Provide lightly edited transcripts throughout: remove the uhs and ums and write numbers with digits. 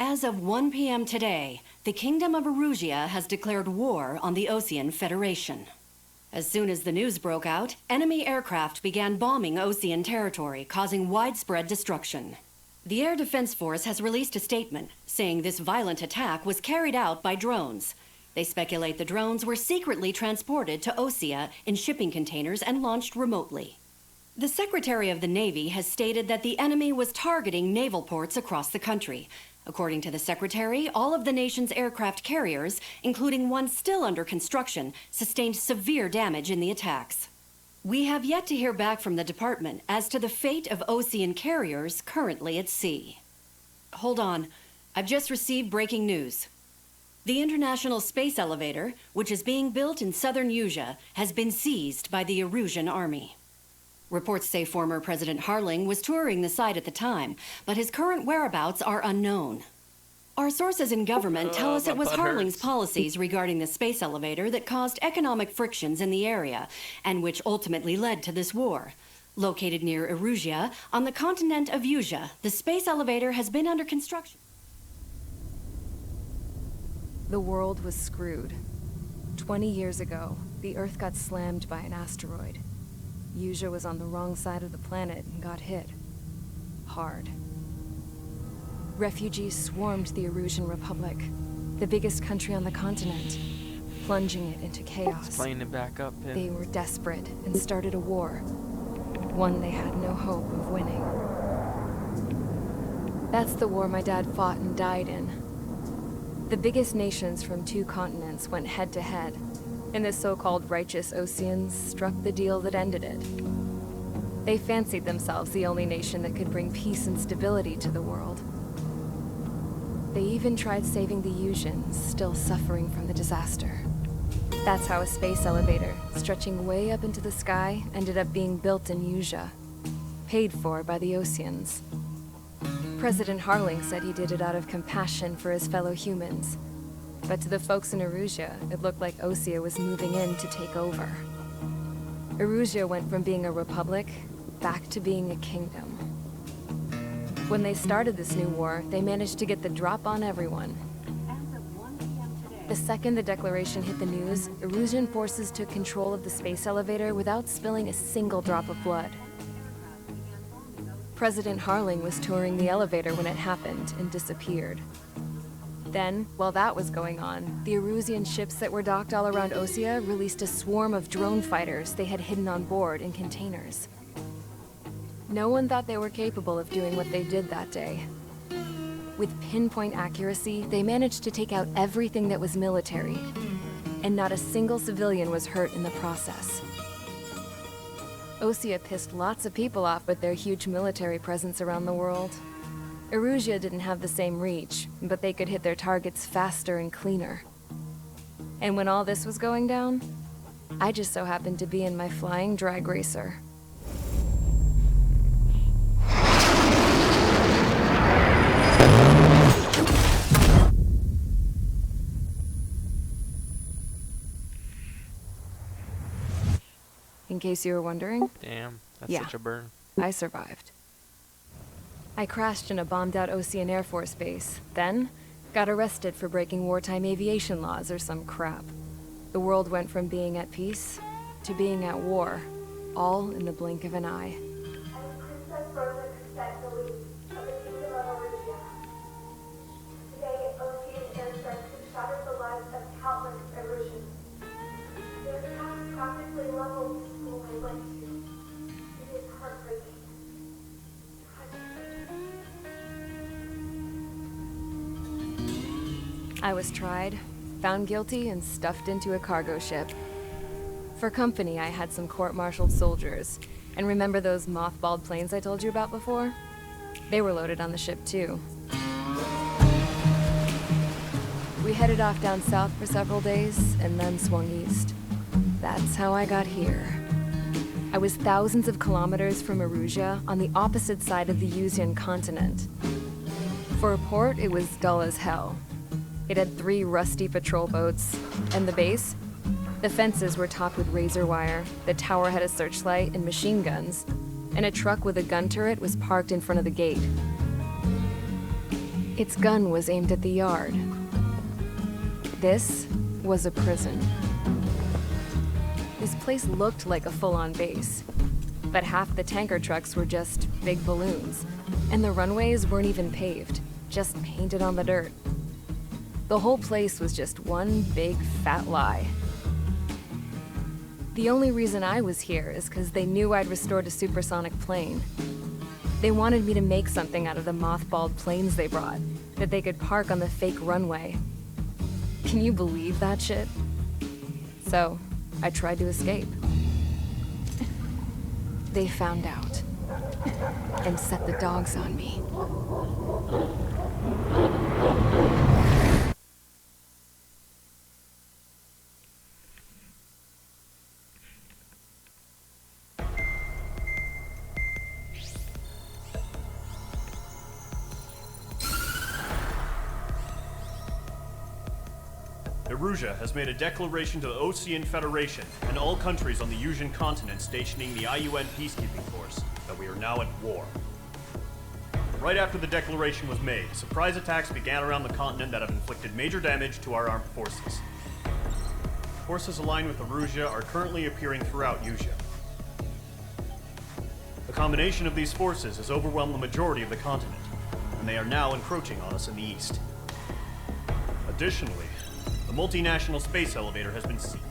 As of 1 p.m. today, the Kingdom of Erusia has declared war on the Osean Federation. As soon as the news broke out, enemy aircraft began bombing Osean territory, causing widespread destruction. The Air Defense Force has released a statement saying this violent attack was carried out by drones. They speculate the drones were secretly transported to Osea in shipping containers and launched remotely. The Secretary of the Navy has stated that the enemy was targeting naval ports across the country. According to the Secretary, all of the nation's aircraft carriers, including one still under construction, sustained severe damage in the attacks. We have yet to hear back from the department as to the fate of Osean carriers currently at sea. Hold on, I've just received breaking news. The International Space Elevator, which is being built in southern Erusia, has been seized by the Erusian army. Reports say former President Harling was touring the site at the time, but his current whereabouts are unknown. Our sources in government tell us it was Harling's policies regarding the space elevator that caused economic frictions in the area, and which ultimately led to this war. Located near Erusia, on the continent of Erusia, the space elevator has been under construction. The world was screwed. 20 years ago, the Earth got slammed by an asteroid. Erusia was on the wrong side of the planet and got hit. Hard. Refugees swarmed the Erusian Republic, the biggest country on the continent, plunging it into chaos. Playing it back up. Yeah. They were desperate and started a war. One they had no hope of winning. That's the war my dad fought and died in. The biggest nations from 2 continents went head-to-head, and the so-called righteous Oseans struck the deal that ended it. They fancied themselves the only nation that could bring peace and stability to the world. They even tried saving the Erusians, still suffering from the disaster. That's how a space elevator, stretching way up into the sky, ended up being built in Erusia, paid for by the Oseans. President Harling said he did it out of compassion for his fellow humans. But to the folks in Erusia, it looked like Osea was moving in to take over. Erusia went from being a republic back to being a kingdom. When they started this new war, they managed to get the drop on everyone. The second the declaration hit the news, Erusian forces took control of the space elevator without spilling a single drop of blood. President Harling was touring the elevator when it happened and disappeared. Then, while that was going on, the Erusian ships that were docked all around Osea released a swarm of drone fighters they had hidden on board in containers. No one thought they were capable of doing what they did that day. With pinpoint accuracy, they managed to take out everything that was military, and not a single civilian was hurt in the process. Osea pissed lots of people off with their huge military presence around the world. Erusia didn't have the same reach, but they could hit their targets faster and cleaner. And when all this was going down, I just so happened to be in my flying drag racer. In case you were wondering. Damn, that's Yeah. such a burn. I survived. I crashed in a bombed-out Osean Air Force base, then got arrested for breaking wartime aviation laws or some crap. The world went from being at peace to being at war, all in the blink of an eye. Today, Osean airstrikes have shattered the lives of countless Erusians. Their attacks practically leveled the school I went to. It is heartbreaking. I was tried, found guilty, and stuffed into a cargo ship. For company, I had some court-martialed soldiers. And remember those mothballed planes I told you about before? They were loaded on the ship, too. We headed off down south for several days, and then swung east. That's how I got here. I was thousands of kilometers from Erusia, on the opposite side of the Erusian continent. For a port, it was dull as hell. It had 3 rusty patrol boats, and the base? The fences were topped with razor wire, the tower had a searchlight and machine guns, and a truck with a gun turret was parked in front of the gate. Its gun was aimed at the yard. This was a prison. This place looked like a full-on base, but half the tanker trucks were just big balloons, and the runways weren't even paved, just painted on the dirt. The whole place was just one big fat lie. The only reason I was here is because they knew I'd restored a supersonic plane. They wanted me to make something out of the mothballed planes they brought, that they could park on the fake runway. Can you believe that shit? So, I tried to escape. They found out, and set the dogs on me. Erusia has made a declaration to the Ocean Federation and all countries on the Usian continent stationing the IUN peacekeeping force that we are now at war. Right after the declaration was made, surprise attacks began around the continent that have inflicted major damage to our armed forces. Forces aligned with Erusia are currently appearing throughout Usia. The combination of these forces has overwhelmed the majority of the continent, and they are now encroaching on us in the east. Additionally, the multinational space elevator has been seen.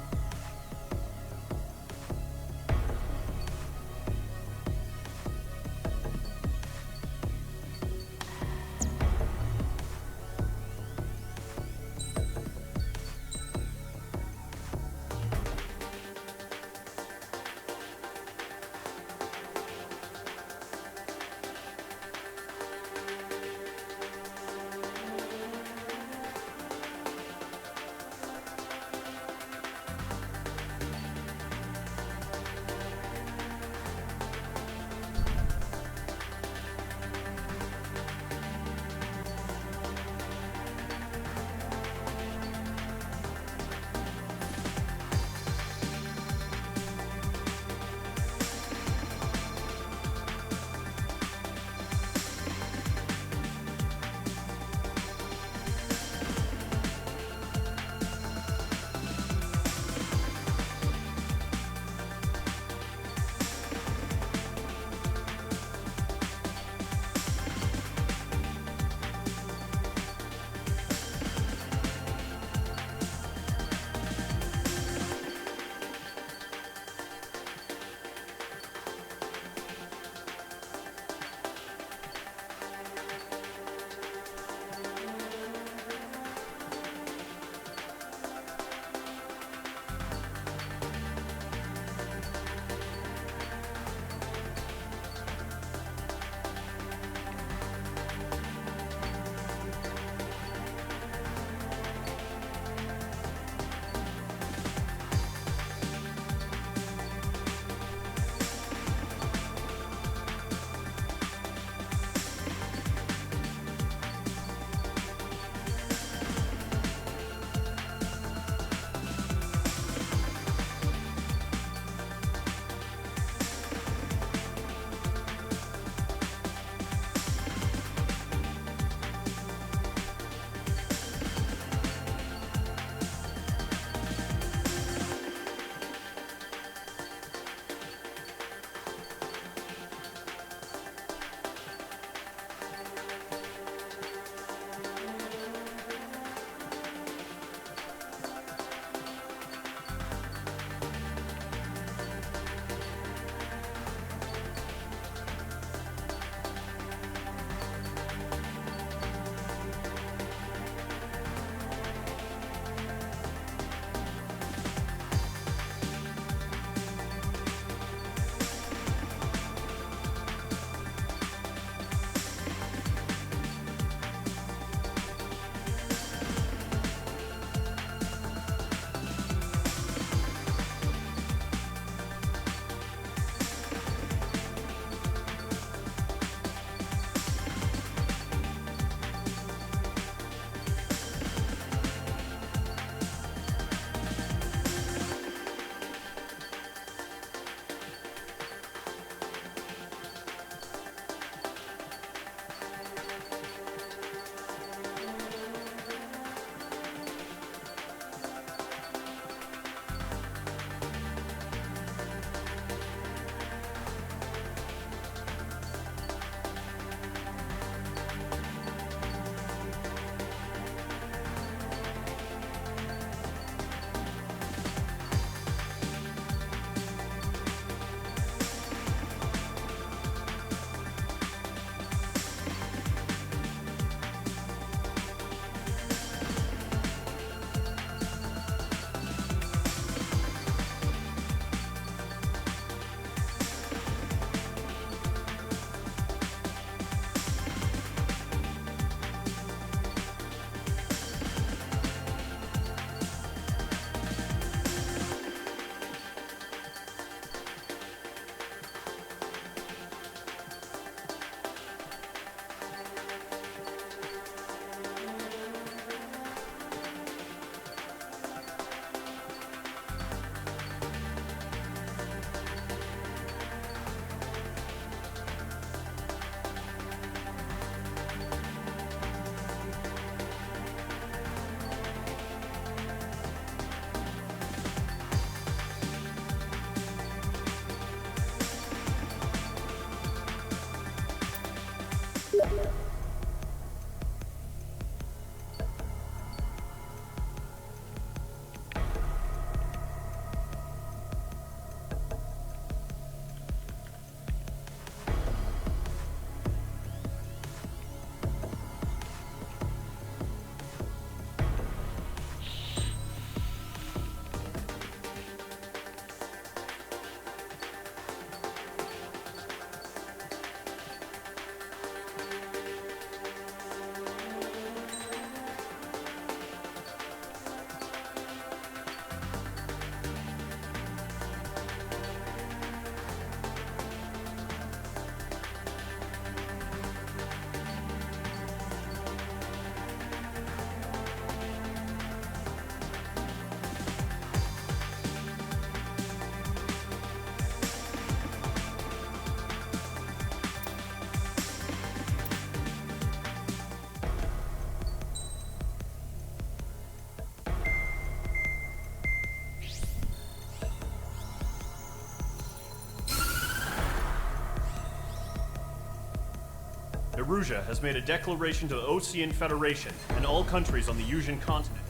Erusia has made a declaration to the Ocean Federation and all countries on the Eurasian continent.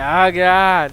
Oh god.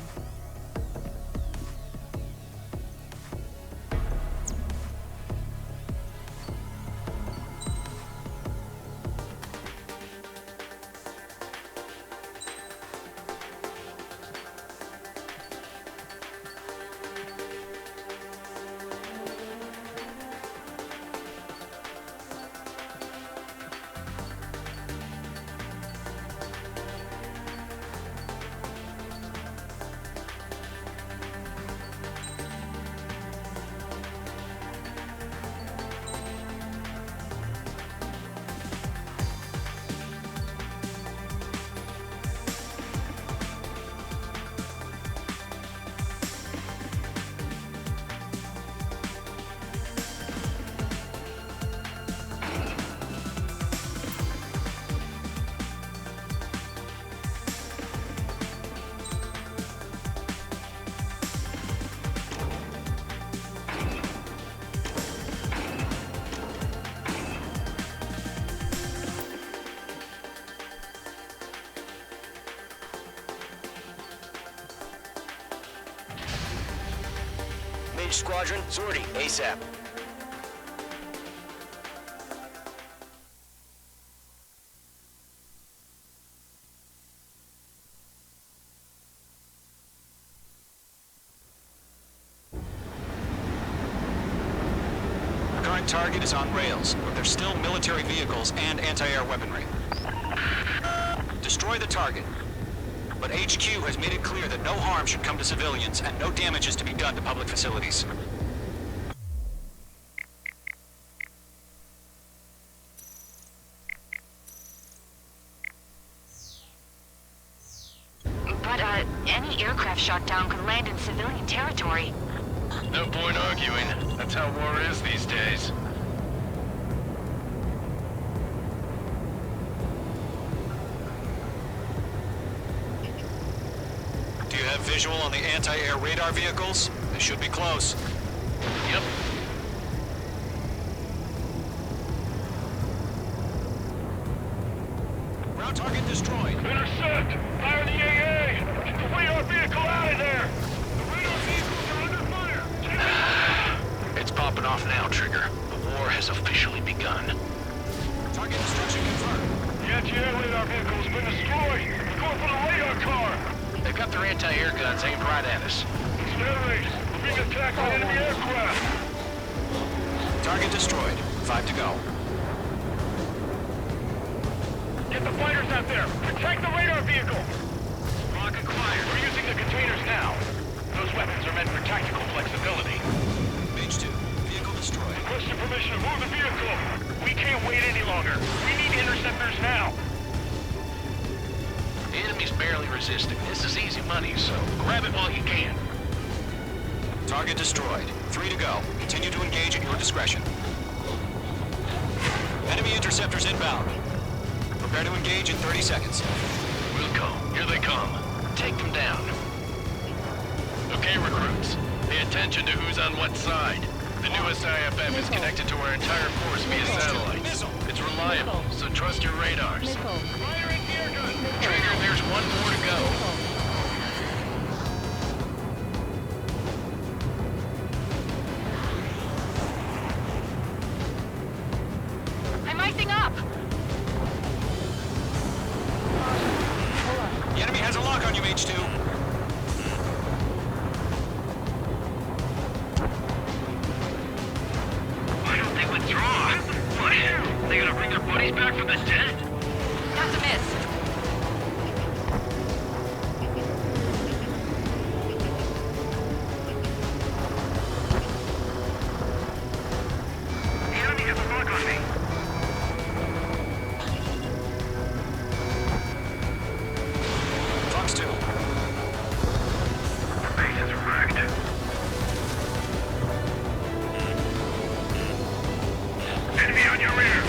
Mage Squadron, sortie, ASAP. Current target is on rails, but there's still military vehicles and anti-air weaponry. Destroy the target. But HQ has made it clear that no harm should come to civilians and no damage is to be done to public facilities. But, any aircraft shot down could land in civilian territory. No point arguing. That's how war is these days. Do you have visual on the anti-air radar vehicles? They should be close. Yep. Ground target destroyed. Intercept! Fire the AA! Get the radar vehicle out of there! The radar vehicles are under fire! It's popping off now, Trigger. The war has officially begun. Target destruction confirmed. The anti-air radar vehicle's been destroyed! We're going for the radar car! They've got their anti-air guns aimed right at us. It's air raids. We're being attacked by enemy aircraft! Target destroyed. 5 to go. Get the fighters out there! Protect the radar vehicle! Rock acquired. We're using the containers now. Those weapons are meant for tactical flexibility. Mage 2. Vehicle destroyed. Requesting permission to move the vehicle. We can't wait any longer. We need interceptors now. The enemy's barely resisting. This is easy money, so grab it while you can. Target destroyed. 3 to go. Continue to engage at your discretion. Enemy interceptors inbound. Prepare to engage in 30 seconds. We'll go. Here they come. Take them down. Okay, recruits. Pay attention to who's on what side. The newest IFF is connected to our entire force via satellites. It's reliable, so trust your radars. Trigger, there's one more to go. I'm icing up! The enemy has a lock on you, H2. Why don't they withdraw? What? They gonna bring their buddies back from the dead? That's a miss. The enemy has a lock on me. Fox 2. The base is wrecked. Enemy on your rear.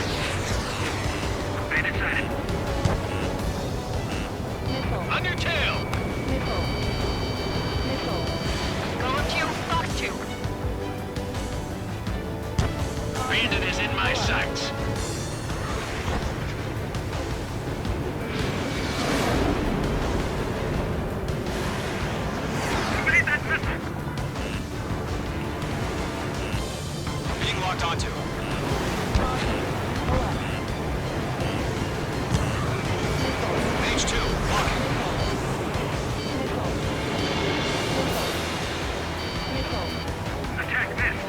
Bandit sighted. On your tail. Going to Fox 2. Bandit is in my sights. Evade that missile. Being locked onto. H2, locking. Attack missed.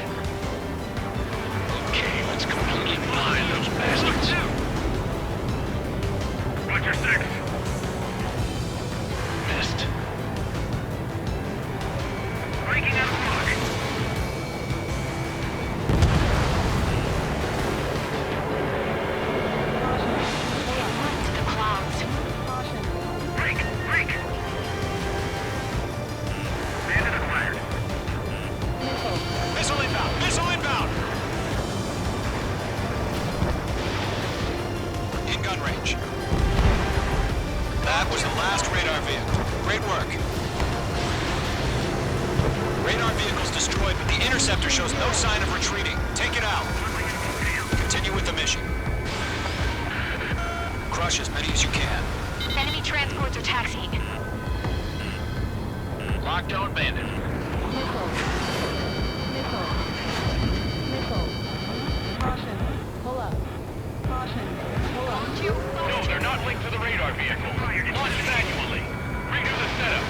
Okay, let's completely blind those bastards. Roger 6. Missed. Breaking out of lock. To the clouds. Break! Break! Bandit acquired. Missile inbound! Missile inbound! In gun range. That was the last radar vehicle. Great work. Radar vehicle's destroyed, but the interceptor shows no sign of retreating. Take it out. Continue with the mission. Crush as many as you can. Enemy transports are taxiing. Lockdown bandit. No, they're not linked to the radar vehicle. Launch manually. Redo the setup.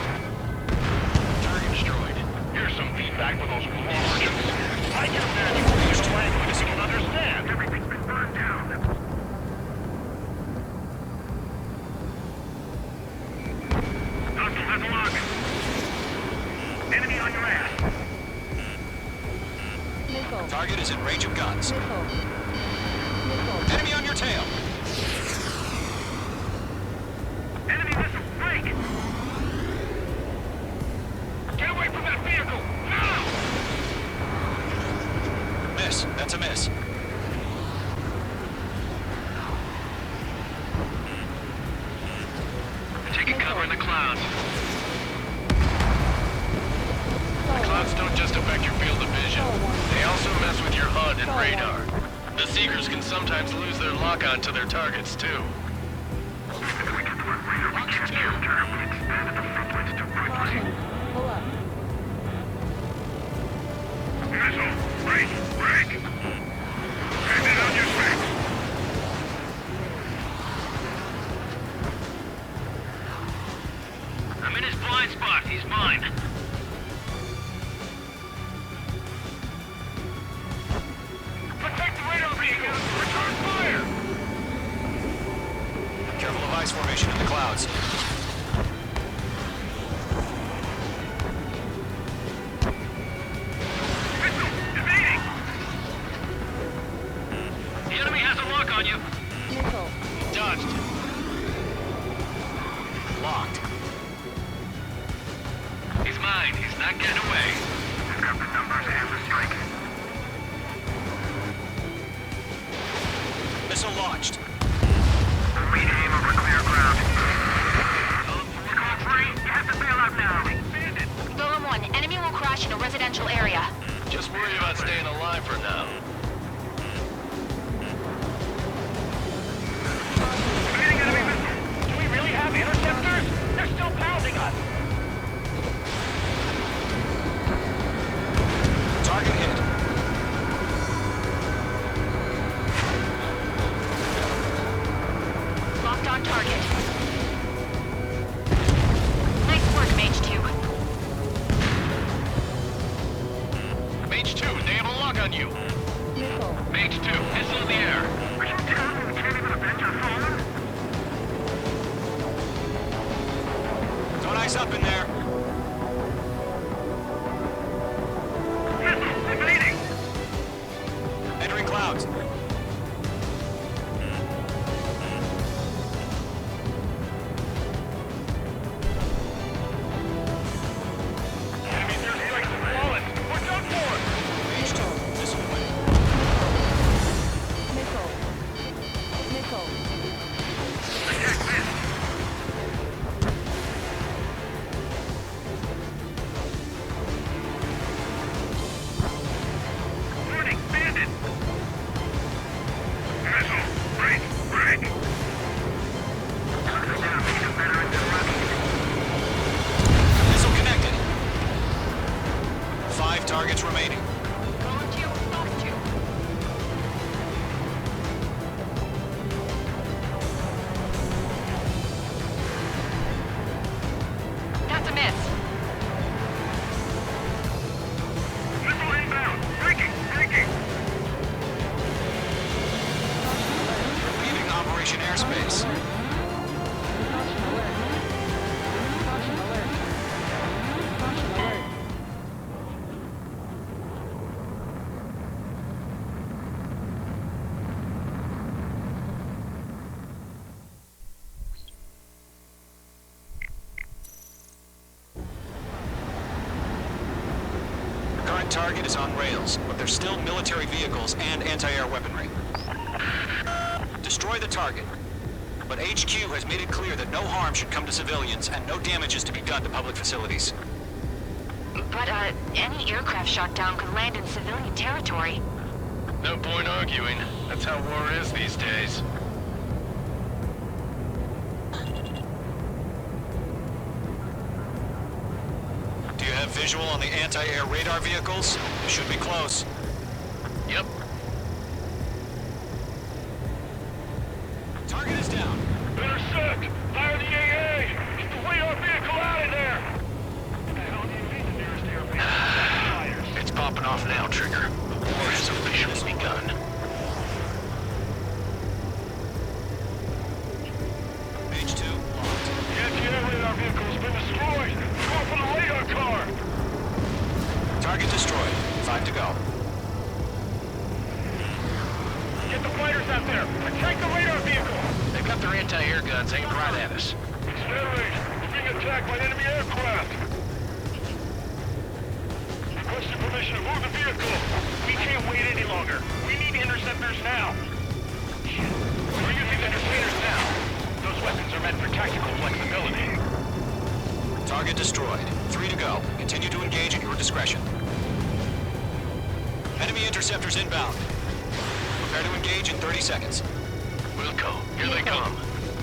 Target destroyed. Here's some feedback for those margins. I can imagine your language you don't understand. Everything's been burned down. Hostile has a lock. Enemy on your ass. Target is in range of guns. Enemy on your tail. Enemy missile, break! Get away from that vehicle, now! Miss. That's a miss. Taking cover in the clouds. The clouds don't just affect your field of vision. They also mess with your HUD and radar. The Seekers can sometimes lose their lock-on to their targets, too. Missile, break, break! Bandit on your six! I'm in his blind spot. He's mine. Protect the radar vehicle! Return fire! Careful of ice formation in the clouds. Missile! Evading! The enemy has a lock on you. Dodged. Locked. He's mine. He's not getting away. I've got the numbers and the strike. Missile launched. Lead aim over clear ground. on target. Nice work, Mage 2. Mage 2, they have a lock on you. Mage 2, missile in the air. Are you telling me we can't even avenge our fallen? Don't ice up in there. Missile, evading. Entering clouds. Enemy airstrikes have fallen. Watch out for it. Mage 2, missile away. Attack this. Warning, bandit. Missile, break, break. Missile connected. 5 targets remaining. Going to, box 2. That's a miss. Missile inbound. Breaking, breaking. Leaving Operation Airspace. The current target is on rails, but there's still military vehicles and anti-air weaponry. Destroy the target. But HQ has made it clear that no harm should come to civilians and no damage is to be done to public facilities. But, any aircraft shot down could land in civilian territory. No point arguing. That's how war is these days. Do you have visual on the anti-air radar vehicles? They should be close. Yep. Target is down. Intercept! Fire the AA! Get the radar vehicle out of there! What the hell do you mean the nearest airbase? It's popping off now, Trigger. The war has officially begun. Page 2, locked. The anti-air radar vehicle has been destroyed! Go for the radar car! Target destroyed. 5 to go. Get the fighters out there! Attack the radar vehicle! They've got their anti-air guns aimed right at us. Accelerate! We're being attacked by enemy aircraft! Requesting permission to move the vehicle! We can't wait any longer! We need interceptors now! Shit. We're using entertainers now! Those weapons are meant for tactical flexibility. Target destroyed. 3 to go. Continue to engage at your discretion. Enemy interceptors inbound. Prepare to engage in 30 seconds. Wilco, here they come.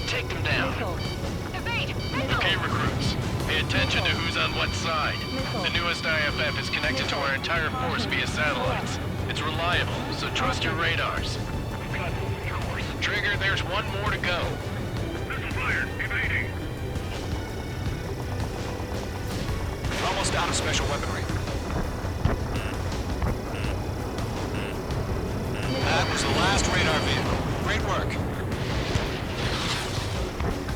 Take them down. Evade! Okay, recruits. Pay attention to who's on what side. The newest IFF is connected to our entire force via satellites. It's reliable, so trust your radars. Trigger, there's one more to go. Missile fired. Evading. We're almost out of special weaponry. That was the last radar vehicle. Great work.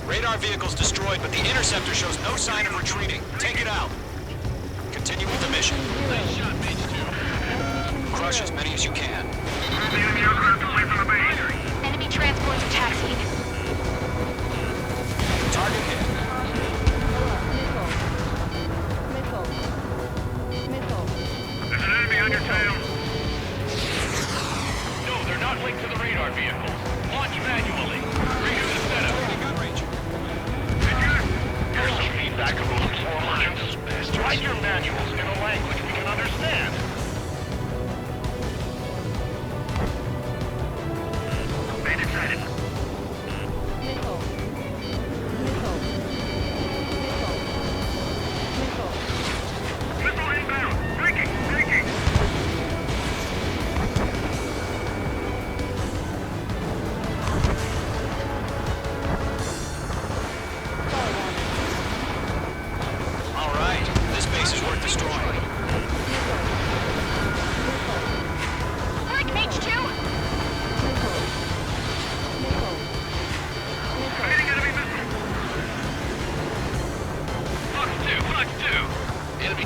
Radar vehicle's destroyed, but the interceptor shows no sign of retreating. Take it out. Continue with the mission. Nice shot, Mage 2. Crush as many as you can. The enemy aircraft away from the base. Enemy transports are taxiing. Target hit. There's an enemy on your tail. No, they're not linked to the radar vehicle. Launch manually. Redo the setup. Gun range. Here's some feedback of those explosions. Write your manuals in a language we can understand. Bandit sighted.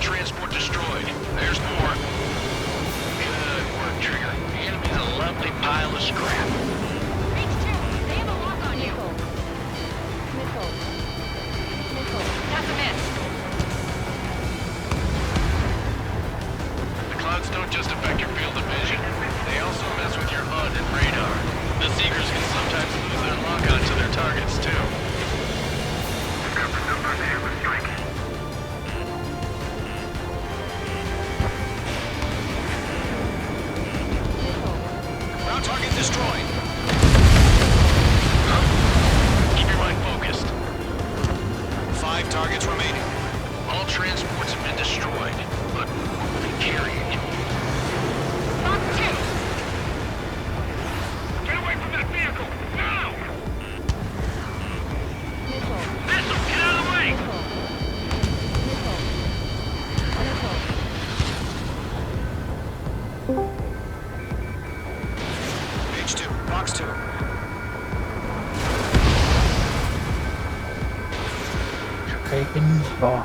transport destroyed. There's more. Good work, Trigger. The enemy's a lovely pile of scrap. H2, they have a lock on you. That's a miss. The clouds don't just affect your field of vision. They also mess with your HUD and radar. The Seekers can sometimes lose their lock-on to their targets, too. Ground target destroyed. Keep your mind focused. 5 targets remaining. All transports have been destroyed, but what are they carrying? Fox 2. Get away from that vehicle! Now! Missile, get out of the way! H2, Fox 2. Taking bomb.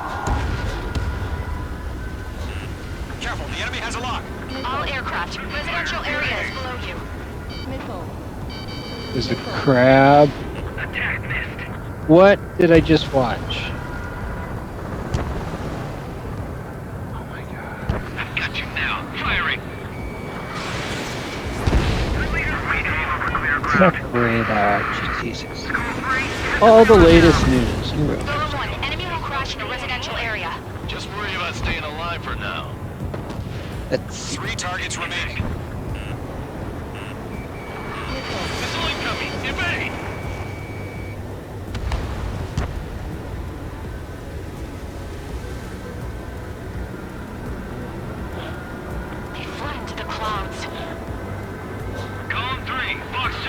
Careful, the enemy has a lock. All aircraft. Residential area is below you. There's a crab. Attack missed. What did I just watch? Oh my god. I've got you now. Firing. Tech radar, GTX. All the latest news in real. Golem 1, enemy will crash in a residential area. Just worry about staying alive for now. That's 3 targets remaining. Missile incoming! Evade! They fled into the clouds. Column 3, Fox 2.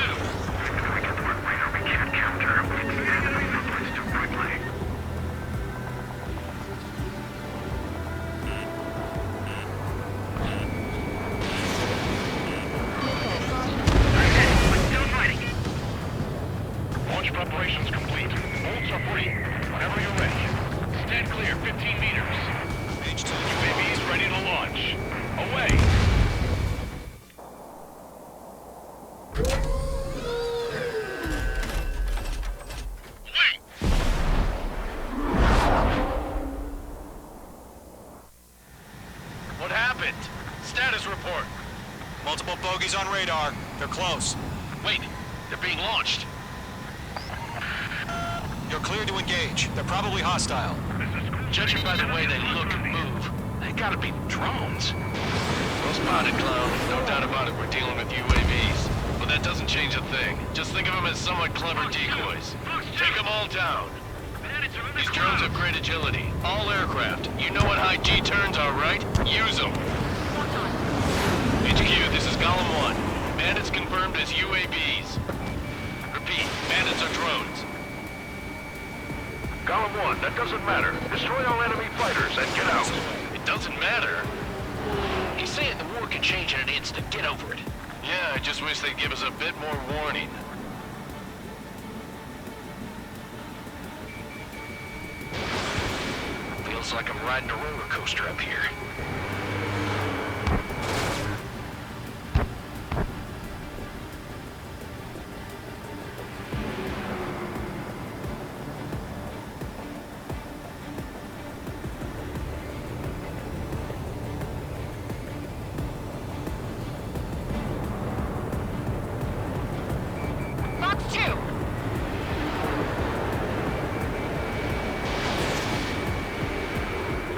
We can't capture him. It's too quickly. Still fighting. Launch preparations complete. Bolts are free. Whenever you're ready. Stand clear, 15 meters. H2. UAVs ready to launch. Away. What happened? Status report. Multiple bogeys on radar. They're close. Wait, they're being launched. You're cleared to engage. They're probably hostile. Judging by the way they look and move, they gotta be drones. Well spotted, clown. No doubt about it, we're dealing with UAVs. But that doesn't change a thing. Just think of them as somewhat clever decoys. Take them all down. These drones have great agility. All aircraft. You know what high G turns are, right? Use them. HQ, this is Golem 1. Bandits confirmed as UAVs. Repeat, bandits are drones. Golem 1, that doesn't matter. Destroy all enemy fighters and get out. It doesn't matter? He's saying the war could change in an instant. Get over it. Yeah, I just wish they'd give us a bit more warning. Feels like I'm riding a roller coaster up here. Fox 2.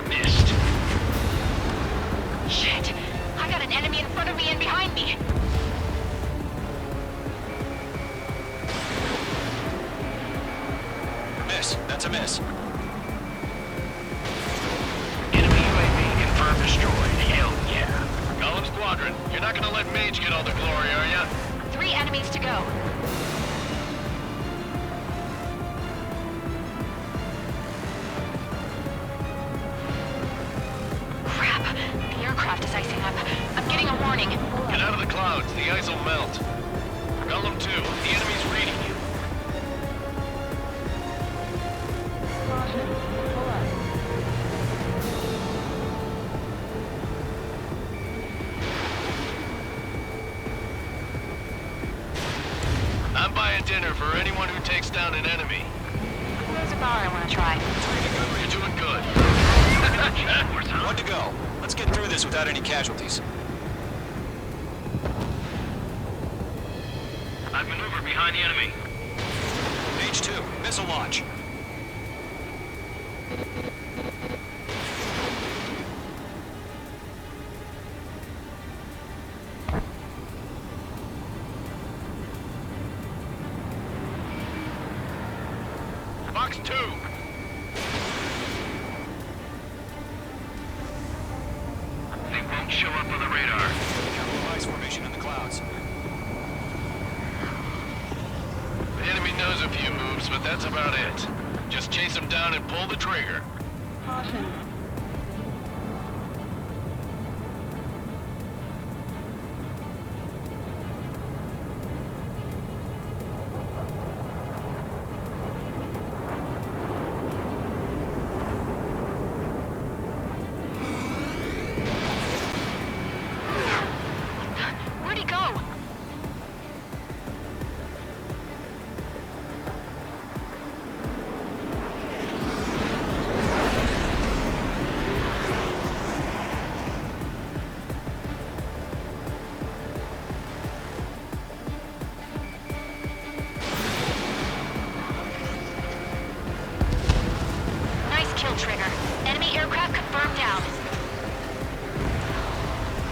Missed. Shit. I got an enemy in front of me and behind me. Miss. That's a miss. Enemy UAV confirmed destroyed. Hell yeah. Golem Squadron, you're not gonna let Mage get all the glory, are ya? 3 enemies to go. Crap. The aircraft is icing up. I'm getting a warning. Get out of the clouds, the ice will melt. Golem 2, the enemy's reading you. winner for anyone who takes down an enemy. There's a bar I want to try. You're doing good. One to go. Let's get through this without any casualties. I've maneuvered behind the enemy. H2, missile launch. Box 2. They won't show up on the radar. Capital ice formation in the clouds. The enemy knows a few moves, but that's about it. Just chase them down and pull the trigger. Where'd he go? Nice kill, Trigger. Enemy aircraft confirmed down.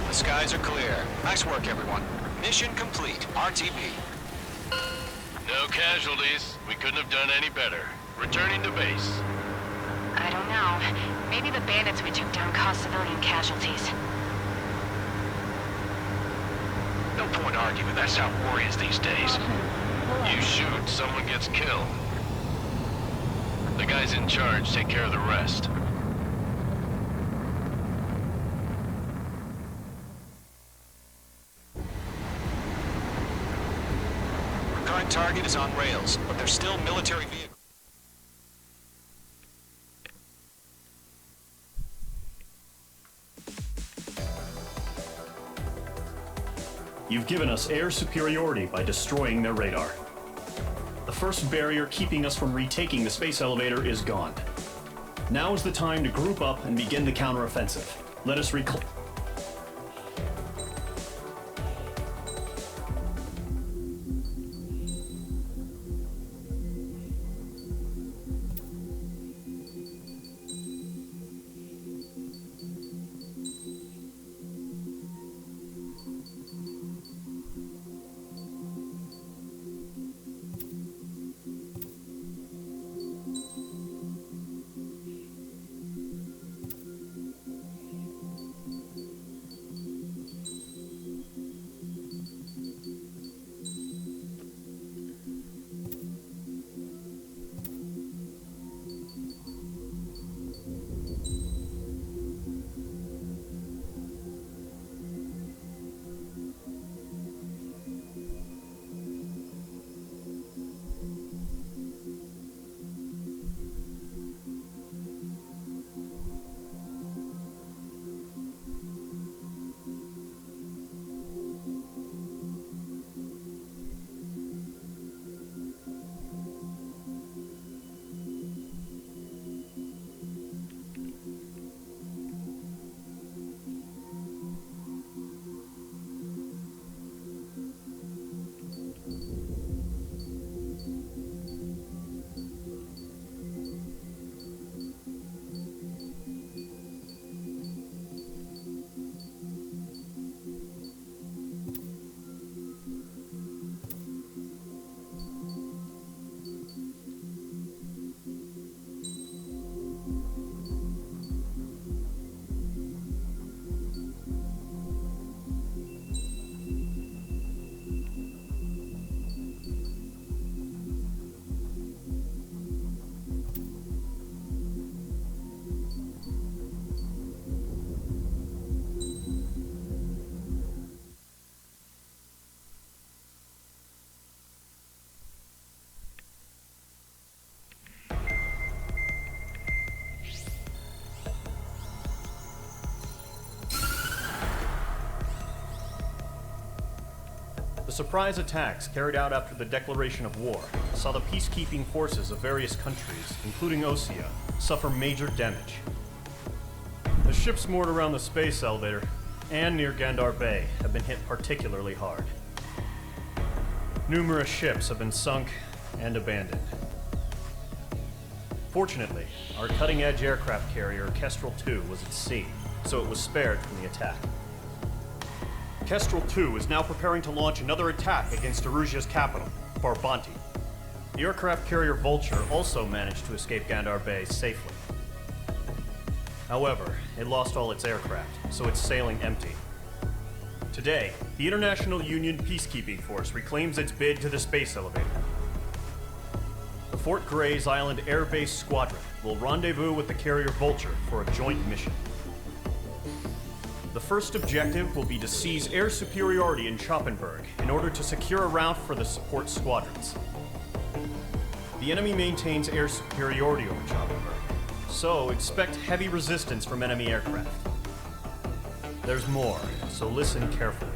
The skies are clear. Nice work, everyone. Mission complete. RTB. No casualties. We couldn't have done any better. Returning to base. I don't know. Maybe the bandits we took down caused civilian casualties. No point arguing. That's how war is these days. You shoot, someone gets killed. The guys in charge take care of the rest. Current target is on rails, but there's still military vehicles. You've given us air superiority by destroying their radar. The first barrier keeping us from retaking the space elevator is gone. Now is the time to group up and begin the counteroffensive. Let us reclaim. surprise attacks carried out after the declaration of war saw the peacekeeping forces of various countries, including Osea, suffer major damage. The ships moored around the space elevator and near Gandar Bay have been hit particularly hard. Numerous ships have been sunk and abandoned. Fortunately, our cutting-edge aircraft carrier Kestrel II was at sea, so it was spared from the attack. Kestrel II is now preparing to launch another attack against Erusia's capital, Farbanti. The aircraft carrier Vulture also managed to escape Gandar Bay safely. However, it lost all its aircraft, so it's sailing empty. Today, the International Union Peacekeeping Force reclaims its bid to the space elevator. The Fort Gray's Island Air Base Squadron will rendezvous with the carrier Vulture for a joint mission. The first objective will be to seize air superiority in Schoppenberg in order to secure a route for the support squadrons. The enemy maintains air superiority over Schoppenberg, so expect heavy resistance from enemy aircraft. There's more, so listen carefully.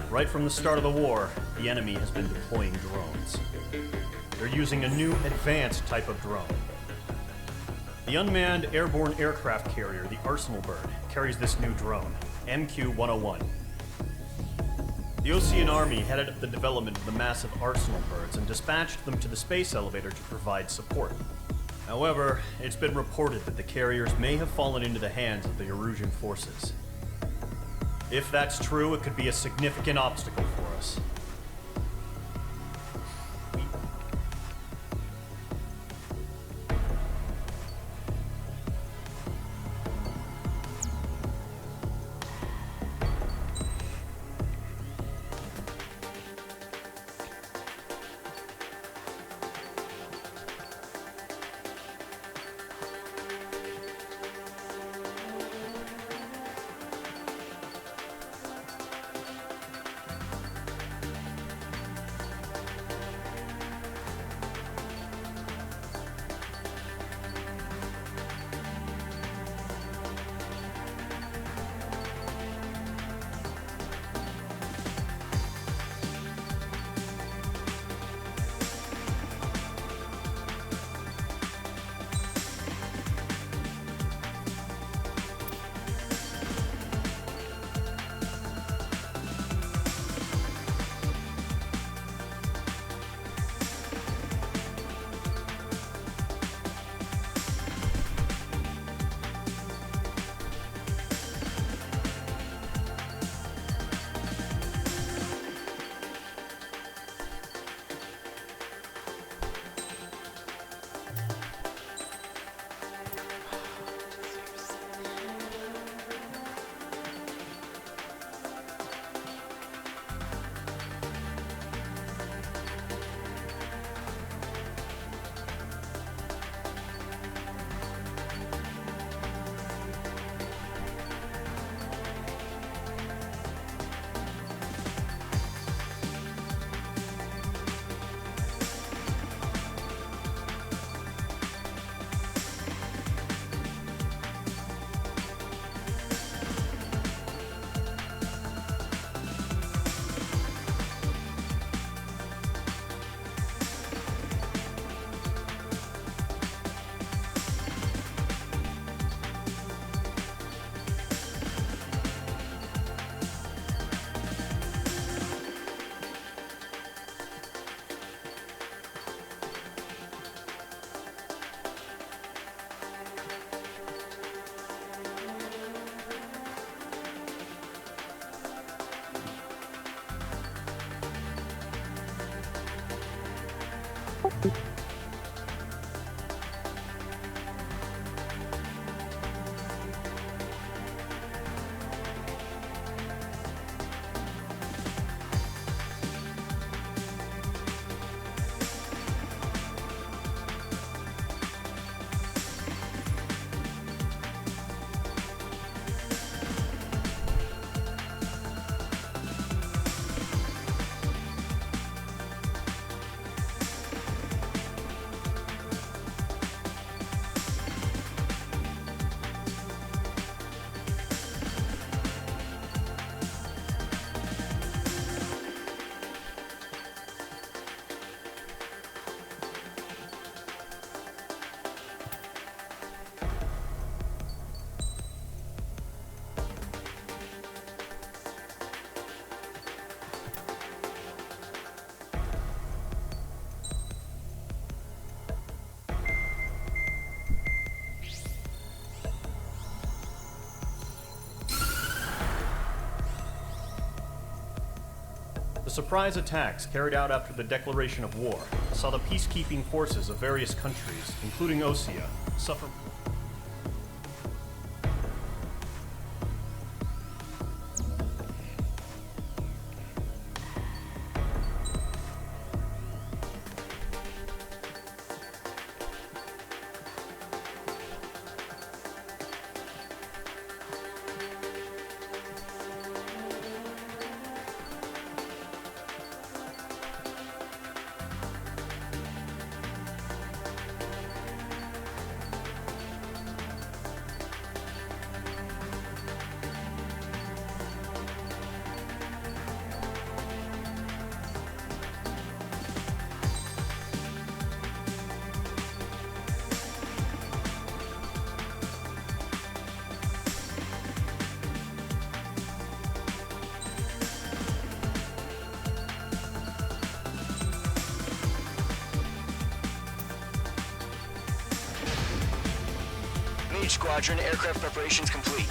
Right from the start of the war, the enemy has been deploying drones. They're using a new advanced type of drone. The unmanned airborne aircraft carrier, the Arsenal Bird, carries this new drone, MQ-101. The Osean Army headed up the development of the massive Arsenal Birds and dispatched them to the space elevator to provide support. However, it's been reported that the carriers may have fallen into the hands of the Erusian forces. If that's true, it could be a significant obstacle for us. Surprise attacks carried out after the declaration of war saw the peacekeeping forces of various countries, including Osea, suffer. Mage Squadron, aircraft preparations complete.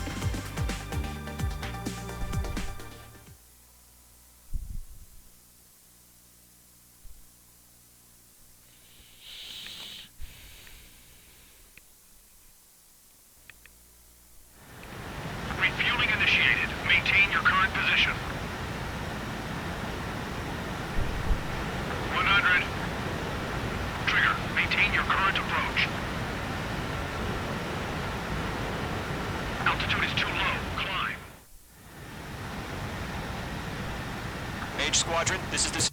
Refueling initiated. Maintain your current position. 100. Trigger, maintain your current approach. Altitude is too low. Climb. Mage Squadron, this is the...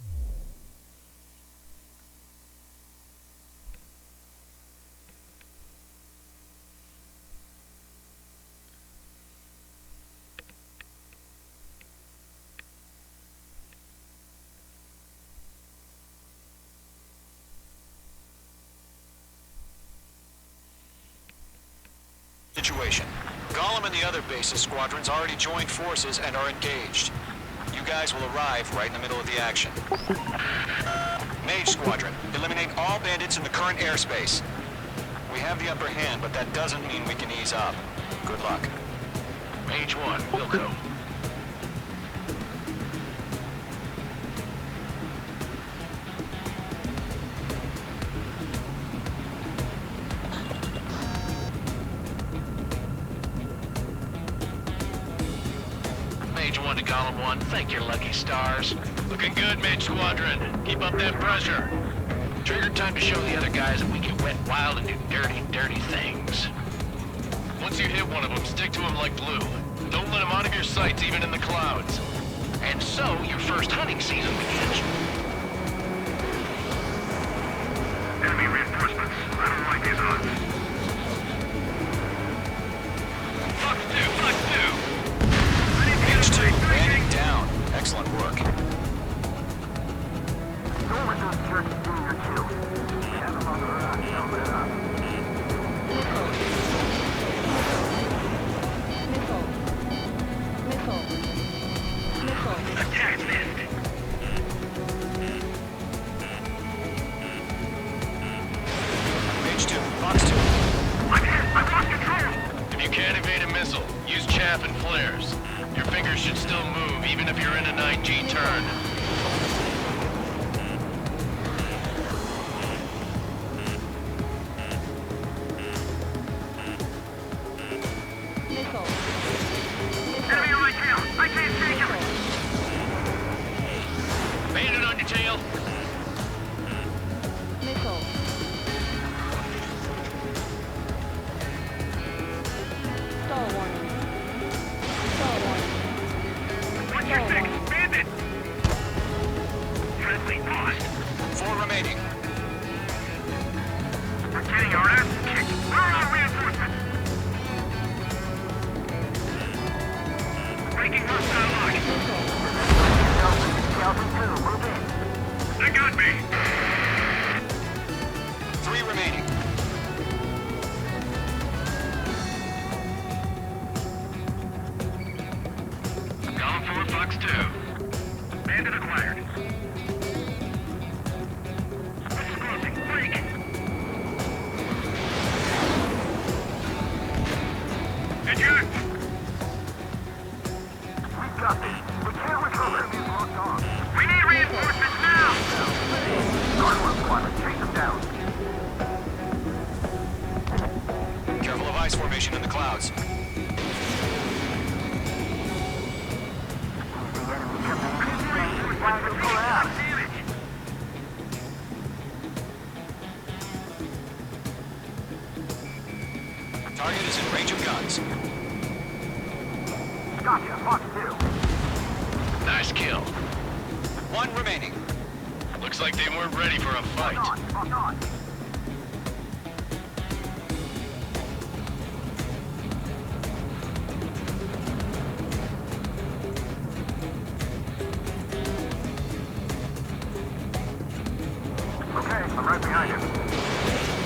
situation. Gollum and the other bases squadrons already joined forces and are engaged. You guys will arrive right in the middle of the action. Mage Squadron, eliminate all bandits in the current airspace. We have the upper hand, but that doesn't mean we can ease up. Good luck. Mage 1, Wilco. Mage 1 to Column 1, thank your lucky stars. Looking good, Mage Squadron. Keep up that pressure. Trigger time to show the other guys that we get wet wild and do dirty, dirty things. Once you hit one of them, stick to him like glue. Don't let him out of your sights, even in the clouds. And so, your first hunting season begins. Enemy reinforcements. I don't like these odds. Fox 2, Fox 2! Mage 2, bandit down. Excellent work. Mage 2, Fox 2. I lost control! If you can't evade a missile, use chaff and flares. Your fingers should still move, even if you're in a 9G turn. Enemy on my tail! I can't take him! Bandit on your tail! What's your six? Bandit! Friendly lost. 4 remaining. We're getting our ass kicked. Where are our reinforcements? Breaking hostile line. They got me. 3 remaining. Column 4, Fox 2. Bandit acquired. Exposing. Break. Eject. We got this. We can't recover these locked on. We need ice formation in the clouds. Target is in range of guns. Gotcha, Fox 2. Nice kill. One remaining. Looks like they weren't ready for a fight. Lock on. Okay, I'm right behind you.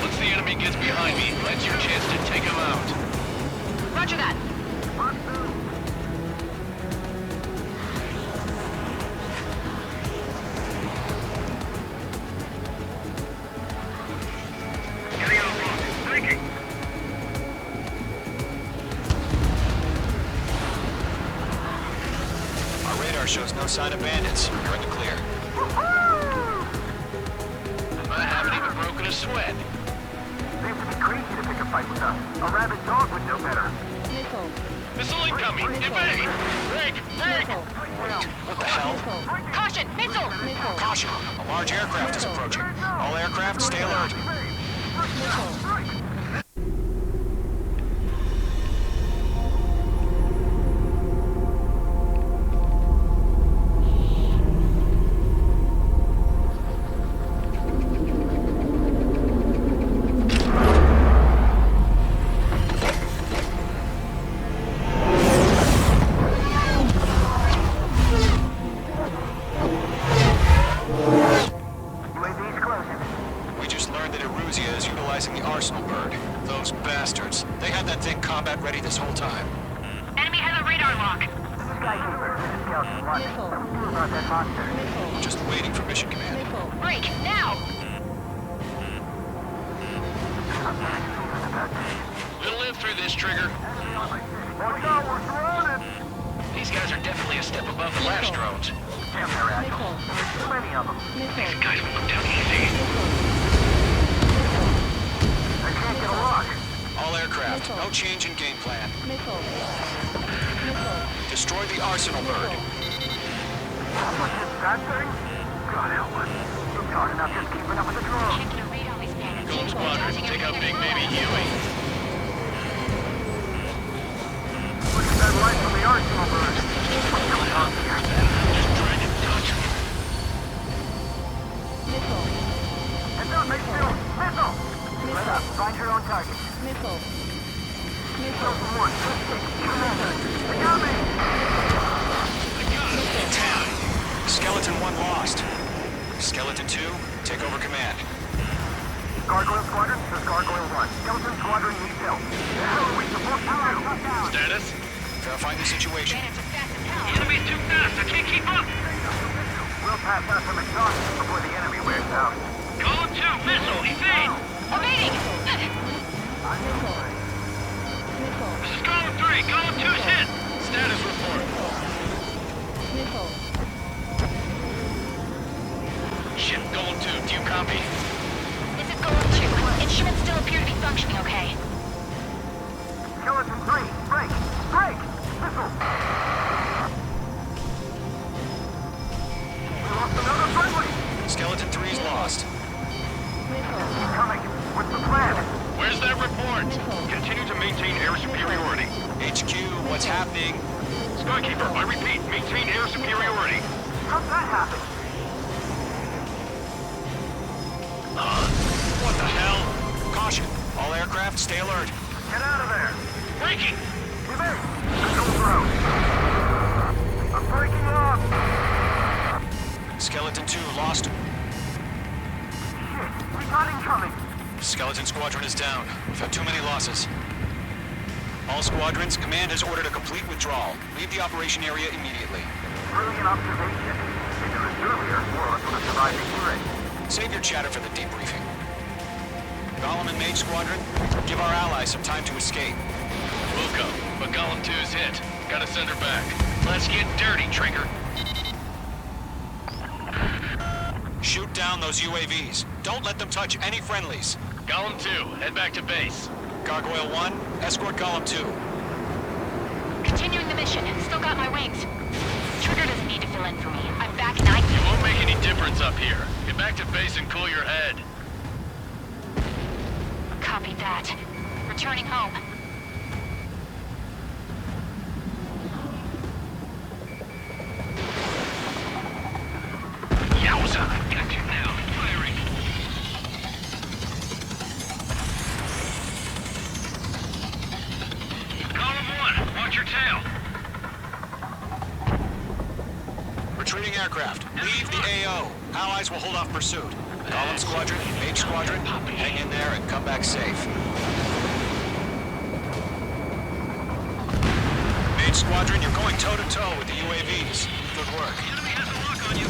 Once the enemy gets behind me, that's your chance to take him out. Roger that. Getting out front. Thinking. Our radar shows no sign of bandits. You're in the clear. I haven't even broken a sweat. Seems to be crazy to pick a fight with us. A rabid dog would know better. Missile incoming! Evade! Break! Break! What the hell? Caution! Missile! Caution! A large aircraft is approaching. All aircraft, stay alert. UAV's closing. We just learned that Eruzia is utilizing the Arsenal bird. Those bastards. They had that thing combat ready this whole time. Enemy has a radar lock. Skykeeper, this is Scout 1. Who about that monster? Just waiting for mission command. Break, now! We'll live through this, Trigger. Watch out, we're surrounded! These guys are definitely a step above the last drones. Damn, they're agile. There's too many of them. These guys will go down easy. I can't get a lock. All aircraft, no change in game plan. Destroy the Arsenal bird. That thing? God help us. It's hard enough just keeping up with the drone. Checking a read on these bandits. Gold Squadron, take out Big Baby Huey. Look at that light from the Arsenal bird. What's going on here? Just trying to touch me. Heads up, Mayfield! Missile! Let up. Find your own target. Missile from one. They got me! Skeleton 1 lost. Skeleton 2, take over command. Gargoyle Squadron, this is Gargoyle 1. Skeleton Squadron needs help. The hell are we supposed to do? Status? Verifying the situation. Bandits are fast as hell. Enemy's too fast, I can't keep up! We'll pass out some exhaust before the enemy wears out. Column 2, missile, evade! Evading! This is Column 3, Column 2's hit! Status report. Ship, Gold 2, do you copy? This is Gold 2. Instruments still appear to be functioning okay. Skeleton 3, break! Break! Missile! We lost another friendly! Skeleton 3 is lost. He's coming. What's the plan? Where's that report? Continue to maintain air superiority. HQ, what's happening? Skykeeper, I repeat, maintain air superiority. How'd that happen? What the hell? Caution, all aircraft, stay alert. Get out of there! Breaking! Evade! Go through! I'm breaking off! Skeleton 2 lost. Shit! We got incoming! Skeleton Squadron is down. We've had too many losses. All squadrons, command has ordered a complete withdrawal. Leave the operation area immediately. Brilliant observation. If it was earlier, more of us would have survived the hearing. Save your chatter for the debriefing. Golem and Mage Squadron, give our allies some time to escape. We'll go, but Golem 2's hit. Gotta send her back. Let's get dirty, Trigger. Shoot down those UAVs. Don't let them touch any friendlies. Golem 2, head back to base. Gargoyle 1, escort Golem 2. Continuing the mission. Still got my wings. Trigger doesn't need to fill in for me. I'm back in I. It won't make any difference up here. Get back to base and cool your head. Copy that. Returning home. Yowza! Got you now. Firing. Column 1, watch your tail. Retreating aircraft. Leave the AO. Allies will hold off pursuit. Golem Squadron, Mage Squadron, hang in there and come back safe. Mage Squadron, you're going toe-to-toe with the UAVs. Good work. The enemy has a lock on you.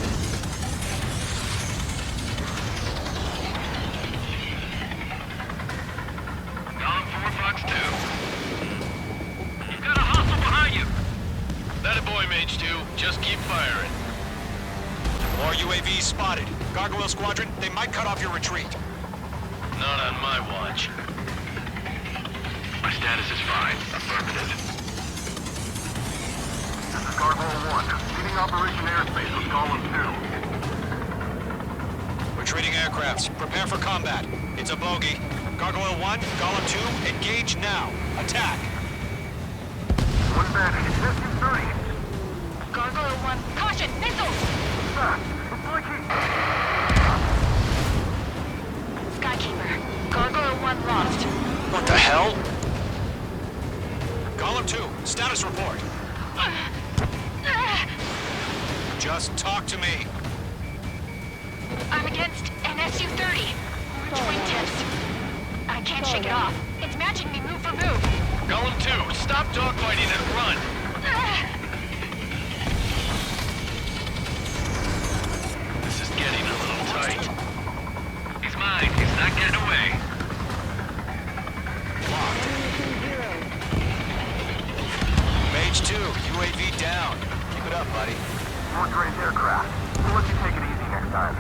Column 4, Fox 2. You've got a hostile behind you. That a boy, Mage 2. Just keep firing. More UAVs spotted. Gargoyle Squadron, they might cut off your retreat. Not on my watch. My status is fine. Affirmative. This is Gargoyle 1. Leading Operation Airspace with Column 2. Retreating aircrafts, prepare for combat. It's a bogey. Gargoyle 1, Golem 2, engage now. Attack. One bandit. It's SU-30. Gargoyle 1. Caution! Missiles! It's leaking. Skykeeper. Gargoyle 1 lost. What the hell? Golem 2, status report. Just talk to me. I'm against an SU-30. Orange wingtips. I can't shake it off. It's matching me move for move. Golem 2, stop dogfighting and run. This is getting a little tight. He's mine. He's not getting away. Mage 2, UAV down. Keep it up, buddy. More trained aircraft. We'll let you take it easy next time.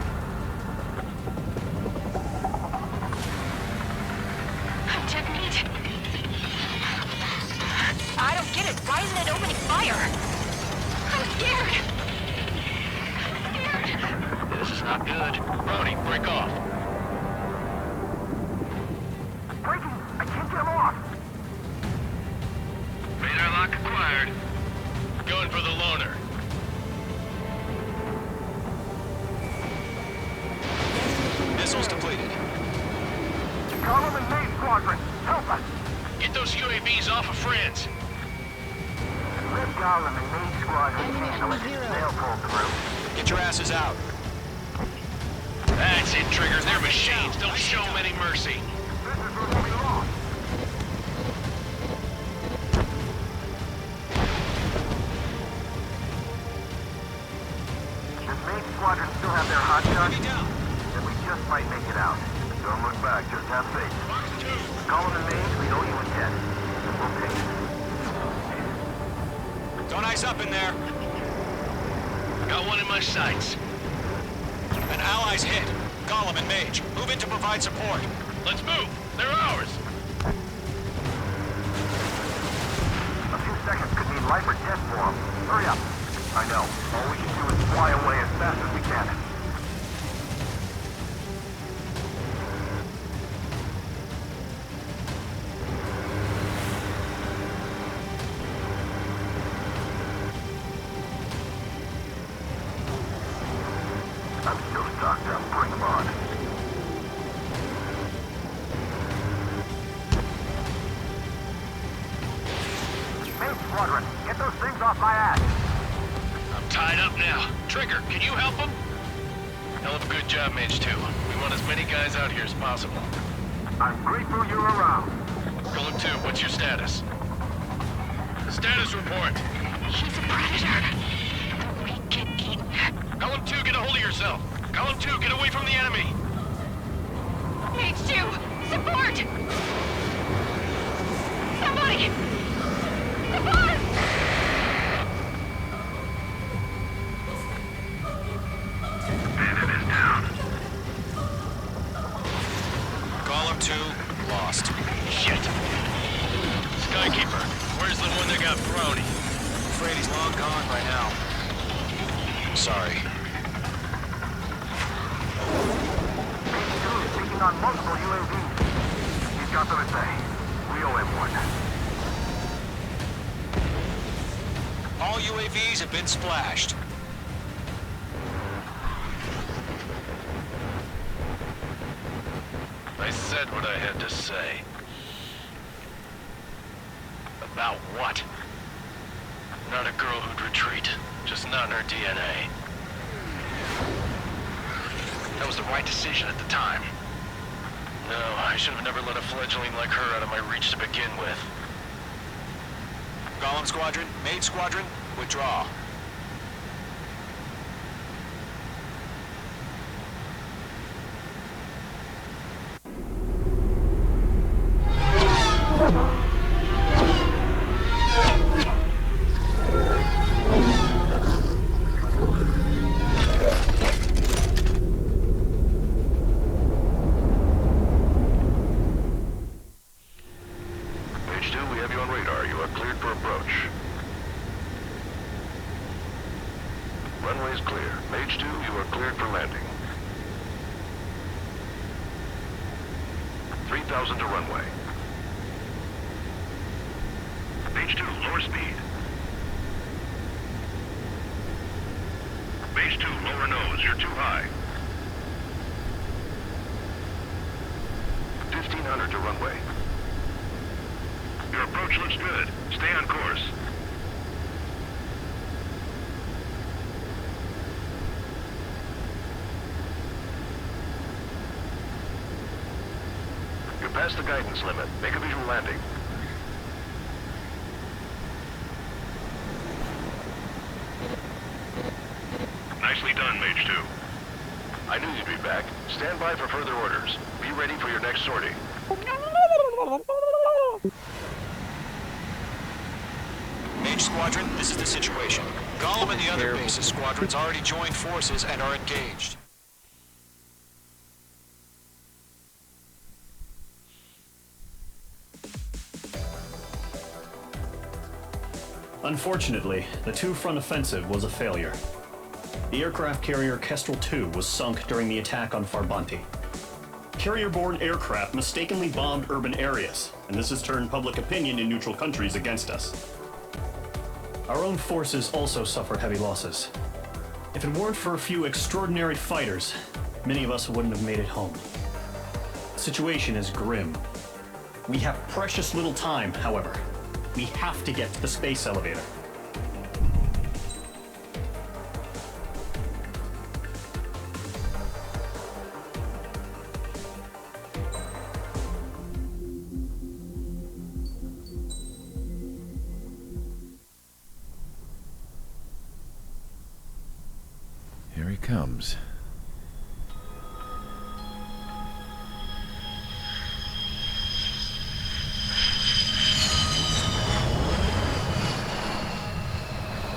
Technique. I don't get it. Why isn't it opening fire? I'm scared. This is not good. Brody, break off. Breaking! I can't get him off! Radar lock acquired. Going for the loner. Missiles depleted. Column and Mage Squadron, help us! Get those UAVs off of friends. Let Column and Mage Squadron handle it. They'll pull through. Get your asses out. That's it, Trigger. They're machines. Don't show them any mercy. This is where we lost. Does Mage Squadron still have their hot shot? Then we just might make it out. Don't look back, just have faith. Column and Mage, we owe you a debt. We'll pay it. Don't ice up in there. Got one in my sights. An ally's hit. Golem and Mage, move in to provide support. Let's move. They're ours. A few seconds could mean life or death for them. Hurry up. I know. All we can do is fly away as fast as we can. I'm still stocked up. Bring them on. Main Squadron, get those things off my ass. I'm tied up now. Trigger, can you help them? Hell of a good job, Mage 2. We want as many guys out here as possible. I'm grateful you're around. Golem 2, what's your status? Status report. He's a predator. We get eaten. Golem 2, get a hold of yourself. Golem 2, get away from the enemy. Mage 2, support! Somebody! Support! Bandit is down. Golem 2, lost. Shit. Skykeeper, where's the one that got Brony? I'm afraid he's long gone by now. Sorry. H2 is taking on multiple UAVs. He's got them to say. We owe him one. All UAVs have been splashed. I said what I had to say. About what? Not a girl who'd retreat. Just not in her DNA. That was the right decision at the time. No, I should have never let a fledgling like her out of my reach to begin with. Golem Squadron, Mage Squadron, withdraw. H2, we have you on radar. You are cleared for approach. Runway is clear. Mage 2, you are cleared for landing. 3,000 to runway. Mage 2, lower speed. Mage 2, lower nose. You're too high. 1,500 to runway. Your approach looks good. Stay on course. You're past the guidance limit. Make a visual landing. Nicely done, Mage 2. I knew you'd be back. Stand by for further orders. Be ready for your next sortie. Mage Squadron, this is the situation. Golem and the other bases squadrons already joined forces and are engaged. Unfortunately, the two-front offensive was a failure. The aircraft carrier Kestrel II was sunk during the attack on Farbanti. Carrier-borne aircraft mistakenly bombed urban areas, and this has turned public opinion in neutral countries against us. Our own forces also suffered heavy losses. If it weren't for a few extraordinary fighters, many of us wouldn't have made it home. The situation is grim. We have precious little time, however. We have to get to the space elevator. Here he comes.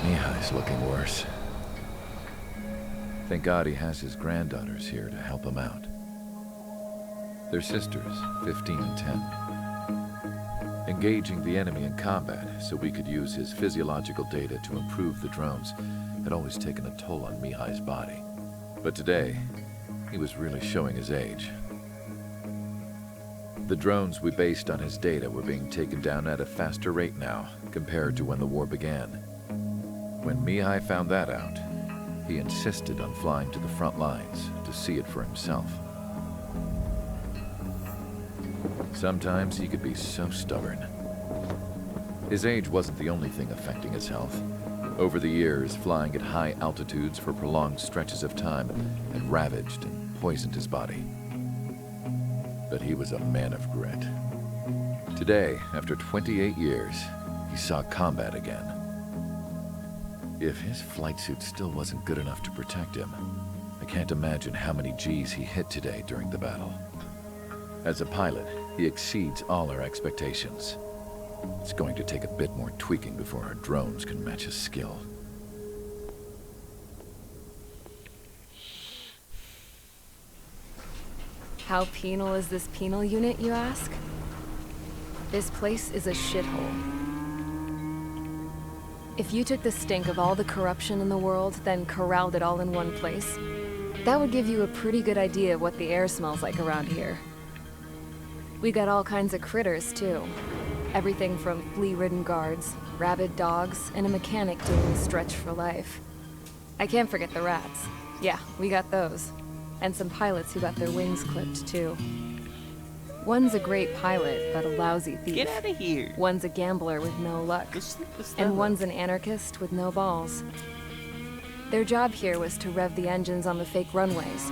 Mihai's looking worse. Thank God he has his granddaughters here to help him out. They're sisters, 15 and 10. Engaging the enemy in combat so we could use his physiological data to improve the drones had always taken a toll on Mihai's body. But today, he was really showing his age. The drones we based on his data were being taken down at a faster rate now compared to when the war began. When Mihai found that out, he insisted on flying to the front lines to see it for himself. Sometimes he could be so stubborn. His age wasn't the only thing affecting his health. Over the years, flying at high altitudes for prolonged stretches of time had ravaged and poisoned his body. But he was a man of grit. Today, after 28 years, he saw combat again. If his flight suit still wasn't good enough to protect him, I can't imagine how many G's he hit today during the battle. As a pilot, he exceeds all our expectations. It's going to take a bit more tweaking before our drones can match his skill. How penal is this penal unit, you ask? This place is a shithole. If you took the stink of all the corruption in the world, then corralled it all in one place, that would give you a pretty good idea of what the air smells like around here. We got all kinds of critters, too. Everything from flea-ridden guards, rabid dogs, and a mechanic doing a stretch for life. I can't forget the rats. Yeah, we got those. And some pilots who got their wings clipped, too. One's a great pilot, but a lousy thief. Get out of here. One's a gambler with no luck. And one's an anarchist with no balls. Their job here was to rev the engines on the fake runways.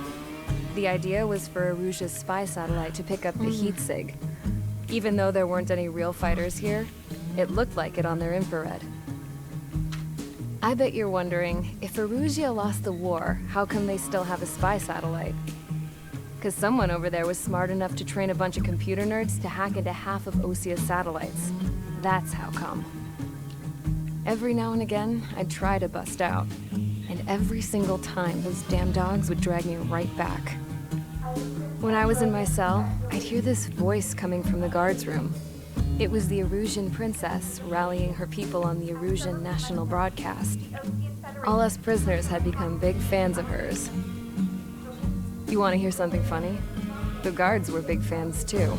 The idea was for Aruja's spy satellite to pick up the heat sig. Even though there weren't any real fighters here, it looked like it on their infrared. I bet you're wondering, if Aruja lost the war, how come they still have a spy satellite? Because someone over there was smart enough to train a bunch of computer nerds to hack into half of Osia's satellites. That's how come. Every now and again, I'd try to bust out. And every single time, those damn dogs would drag me right back. When I was in my cell, I'd hear this voice coming from the guards room. It was the Arusian princess rallying her people on the Arusian national broadcast. All us prisoners had become big fans of hers. You want to hear something funny? The guards were big fans too.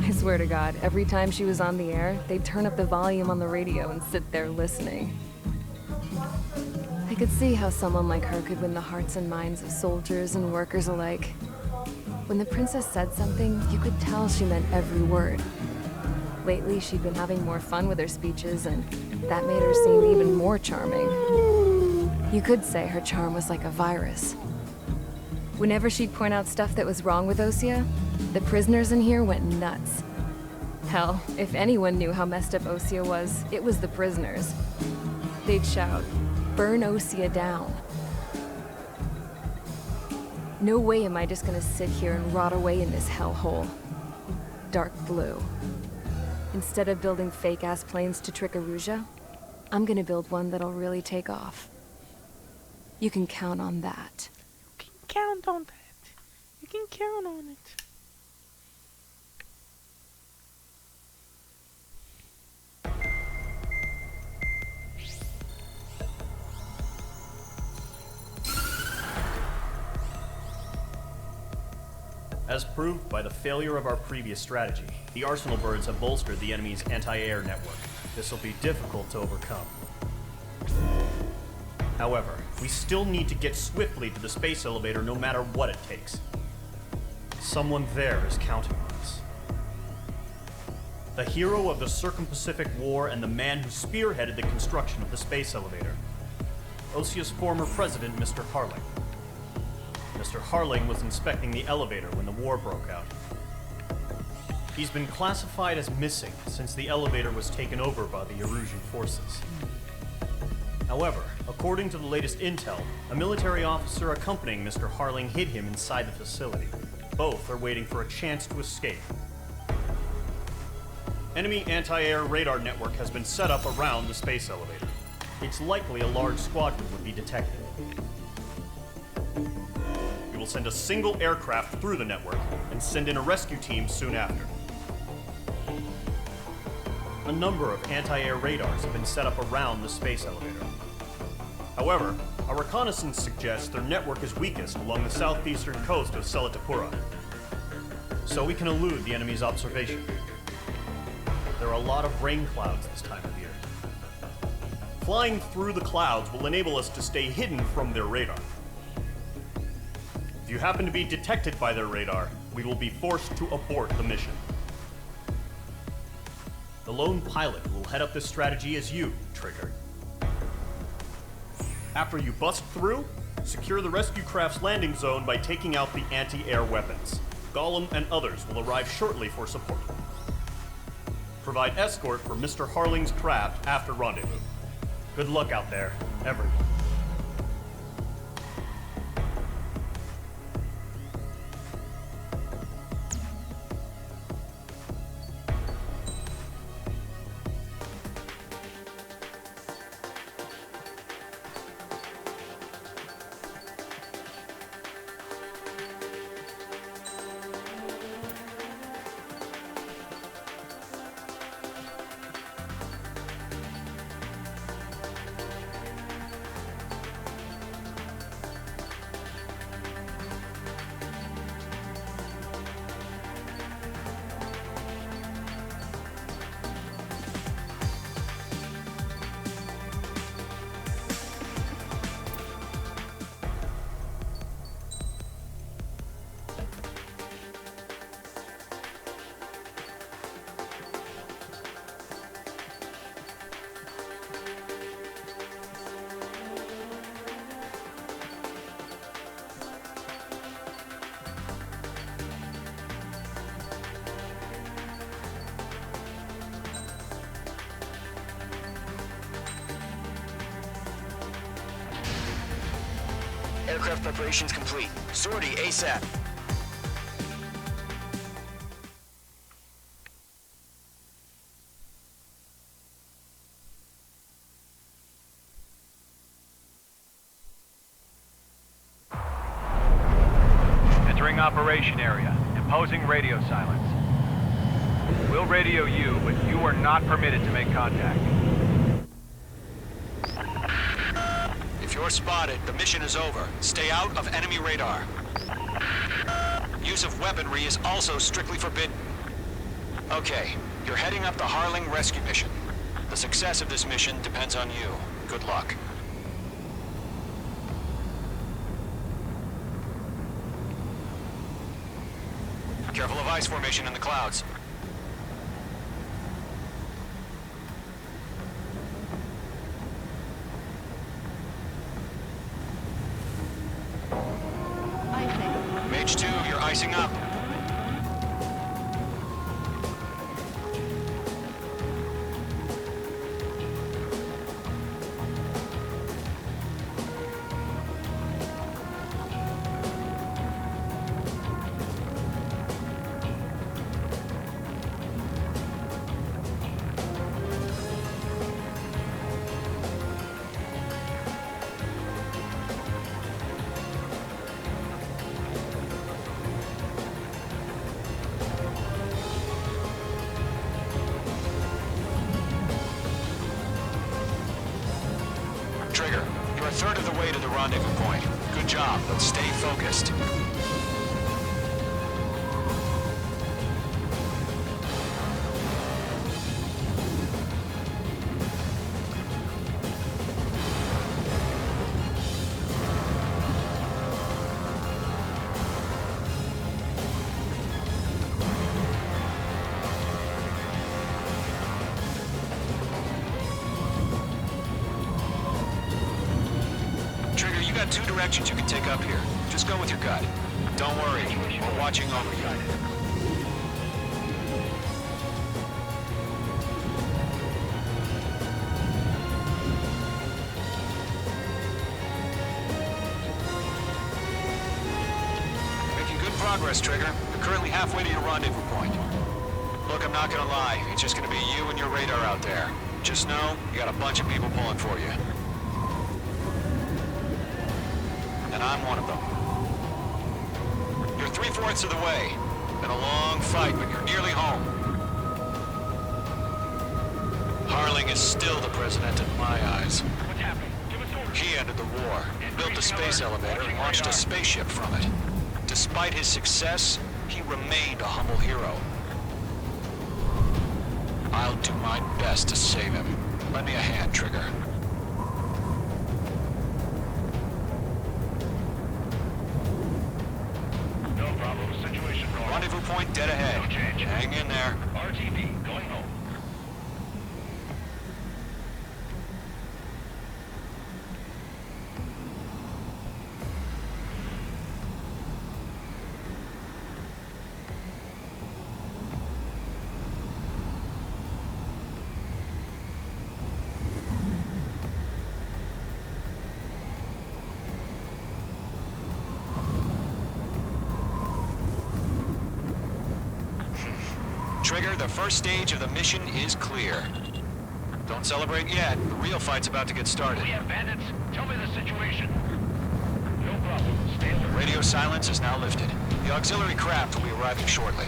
I swear to God, every time she was on the air, they'd turn up the volume on the radio and sit there listening. I could see how someone like her could win the hearts and minds of soldiers and workers alike. When the princess said something, you could tell she meant every word. Lately, she'd been having more fun with her speeches, and that made her seem even more charming. You could say her charm was like a virus. Whenever she'd point out stuff that was wrong with Osia, the prisoners in here went nuts. Hell, if anyone knew how messed up Osia was, it was the prisoners. They'd shout, "Burn Osia down." No way am I just gonna sit here and rot away in this hellhole. Dark blue. Instead of building fake-ass planes to trick Aruja, I'm gonna build one that'll really take off. You can count on that. Count on that. You can count on it. As proved by the failure of our previous strategy, the Arsenal birds have bolstered the enemy's anti-air network. This will be difficult to overcome. However, we still need to get swiftly to the space elevator no matter what it takes. Someone there is counting on us. The hero of the Circum-Pacific War and the man who spearheaded the construction of the space elevator. Osia's former president, Mr. Harling. Mr. Harling was inspecting the elevator when the war broke out. He's been classified as missing since the elevator was taken over by the Erusian forces. However, according to the latest intel, a military officer accompanying Mr. Harling hid him inside the facility. Both are waiting for a chance to escape. Enemy anti-air radar network has been set up around the space elevator. It's likely a large squadron would be detected. We will send a single aircraft through the network and send in a rescue team soon after. A number of anti-air radars have been set up around the space elevator. However, our reconnaissance suggests their network is weakest along the southeastern coast of Selatapura, so we can elude the enemy's observation. There are a lot of rain clouds this time of year. Flying through the clouds will enable us to stay hidden from their radar. If you happen to be detected by their radar, we will be forced to abort the mission. The lone pilot will head up this strategy as you, Trigger. After you bust through, secure the rescue craft's landing zone by taking out the anti-air weapons. Gollum and others will arrive shortly for support. Provide escort for Mr. Harling's craft after rendezvous. Good luck out there, everyone. Aircraft preparations complete. Sortie ASAP. Entering operation area. Imposing radio silence. We'll radio you, but you are not permitted to make contact. If you're spotted, the mission is over. Stay out of enemy radar. Use of weaponry is also strictly forbidden. Okay, you're heading up the Harling rescue mission. The success of this mission depends on you. Good luck. Careful of ice formation in the clouds. Mage 2, you're icing up. Trigger, you're a third of the way to the rendezvous point. Good job, but stay focused. You got two directions you can take up here. Just go with your gut. Don't worry, we're watching over you. Making good progress, Trigger. You're currently halfway to your rendezvous point. Look, I'm not gonna lie. It's just gonna be you and your radar out there. Just know, you got a bunch of people pulling for you. And I'm one of them. You're 3/4 of the way. Been a long fight, but you're nearly home. Harling is still the president in my eyes. What's happening? Give us orders. He ended the war, built the space elevator, and launched a spaceship from it. Despite his success, he remained a humble hero. I'll do my best to save him. Lend me a hand, Trigger. Rendezvous point dead ahead. No change. Hang in there. RTB, going home. Trigger, the first stage of the mission is clear. Don't celebrate yet. The real fight's about to get started. We have bandits. Tell me the situation. No problem. Stay alert. Radio silence is now lifted. The auxiliary craft will be arriving shortly.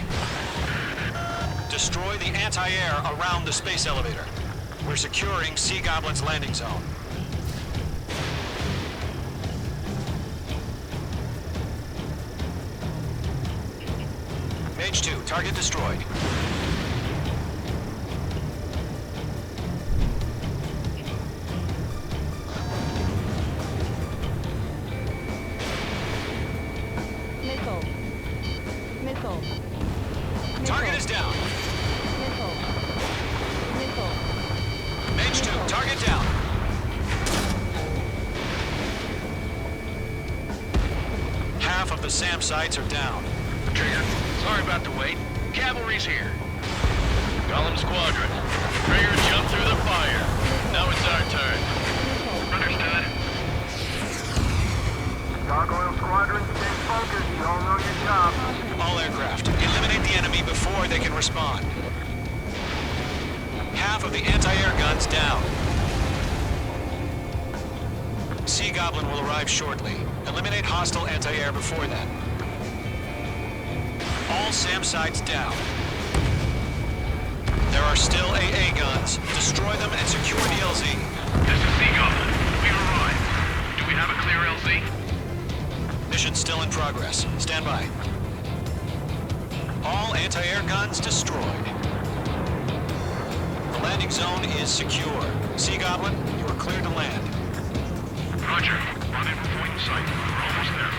Destroy the anti-air around the space elevator. We're securing Sea Goblin's landing zone. Mage 2, target destroyed. Missile. Target is down. Missile. Mage 2, target down. Half of the SAM sites are down. Trigger, sorry about the wait. Cavalry's here. Golem Squadron, Trigger jumped through the fire. Now it's our turn. Understood. half of the anti-air guns down. Sea Goblin will arrive shortly. Eliminate hostile anti-air before then. All SAM sites down. There are still AA guns. Destroy them and secure the LZ. This is Sea Goblin. We arrived. Do we have a clear LZ? Mission still in progress. Stand by. All anti-air guns destroyed. The landing zone is secure. Sea Goblin, you are cleared to land. Roger. Running for point in sight. We're almost there.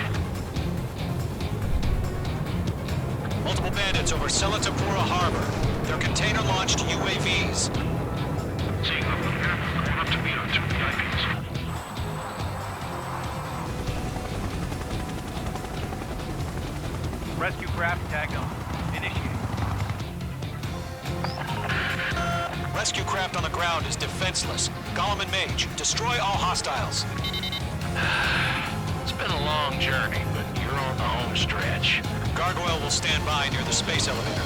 Multiple bandits over Selatapura Harbor. They're container-launched UAVs. Sea Goblin, going up to meet on 2 VIPs. Rescue craft tagged on. Initiate. Rescue craft on the ground is defenseless. Gollum and Mage, destroy all hostiles. It's been a long journey, but you're on the home stretch. Gargoyle will stand by near the space elevator.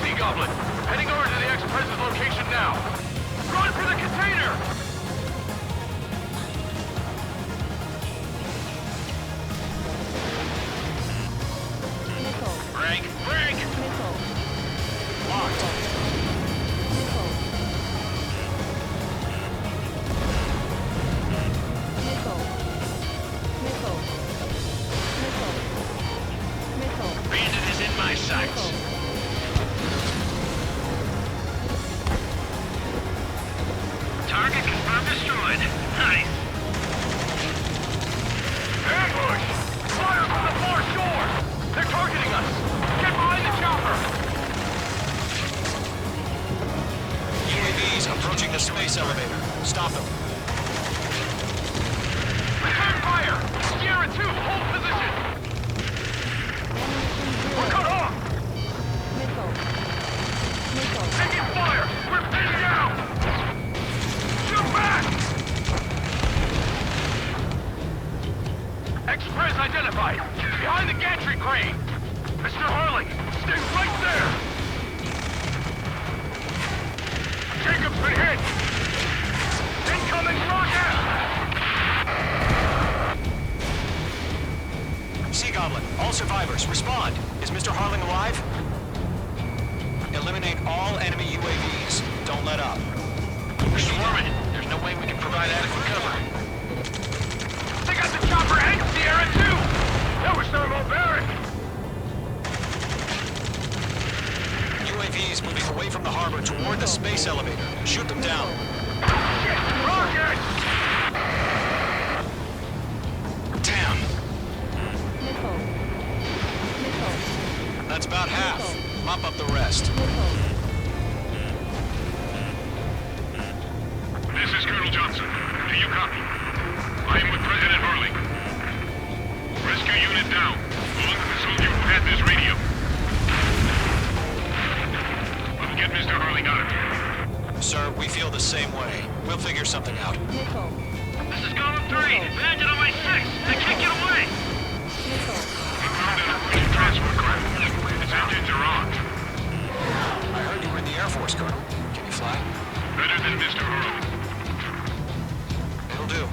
Sea Goblin, heading over to the ex-president's location now. Run for the container! Break! Break! Locked. Bandit is in my sights. Target confirmed destroyed. Nice. Ambush! Fire from the far shore! They're targeting us! Get behind the chopper! UAVs approaching the space elevator. Stop them. Return fire! Sierra 2, hold position! We're cut off! Taking fire! We're pinned down! Shoot back! Express identified. Behind the gantry crane. Mr. Harling, stay right there! Jacob's been hit! Incoming rocket! Sea Goblin, all survivors, respond. Is Mr. Harling alive? Eliminate all enemy UAVs. Don't let up. We're swarming. There's no way we can provide adequate cover. They got the chopper and Sierra 2! That was thermobaric! UAVs moving away from the harbor toward the space elevator. Shoot them down. Rocket! Damn. That's about half. Mop up the rest. This is Colonel Johnson. Do you copy? I am with President Harling. Rescue unit down. Along with the soldier who had this radio. We'll get Mr. Harling out of here. Sir, we feel the same way. We'll figure something out. This is Column 3. Bandit on my 6. I can't get away. We found an Norwegian transport craft. Its engines are on. I heard you were in the Air Force, Colonel. Can you fly? Better than Mr. Harling. It'll do.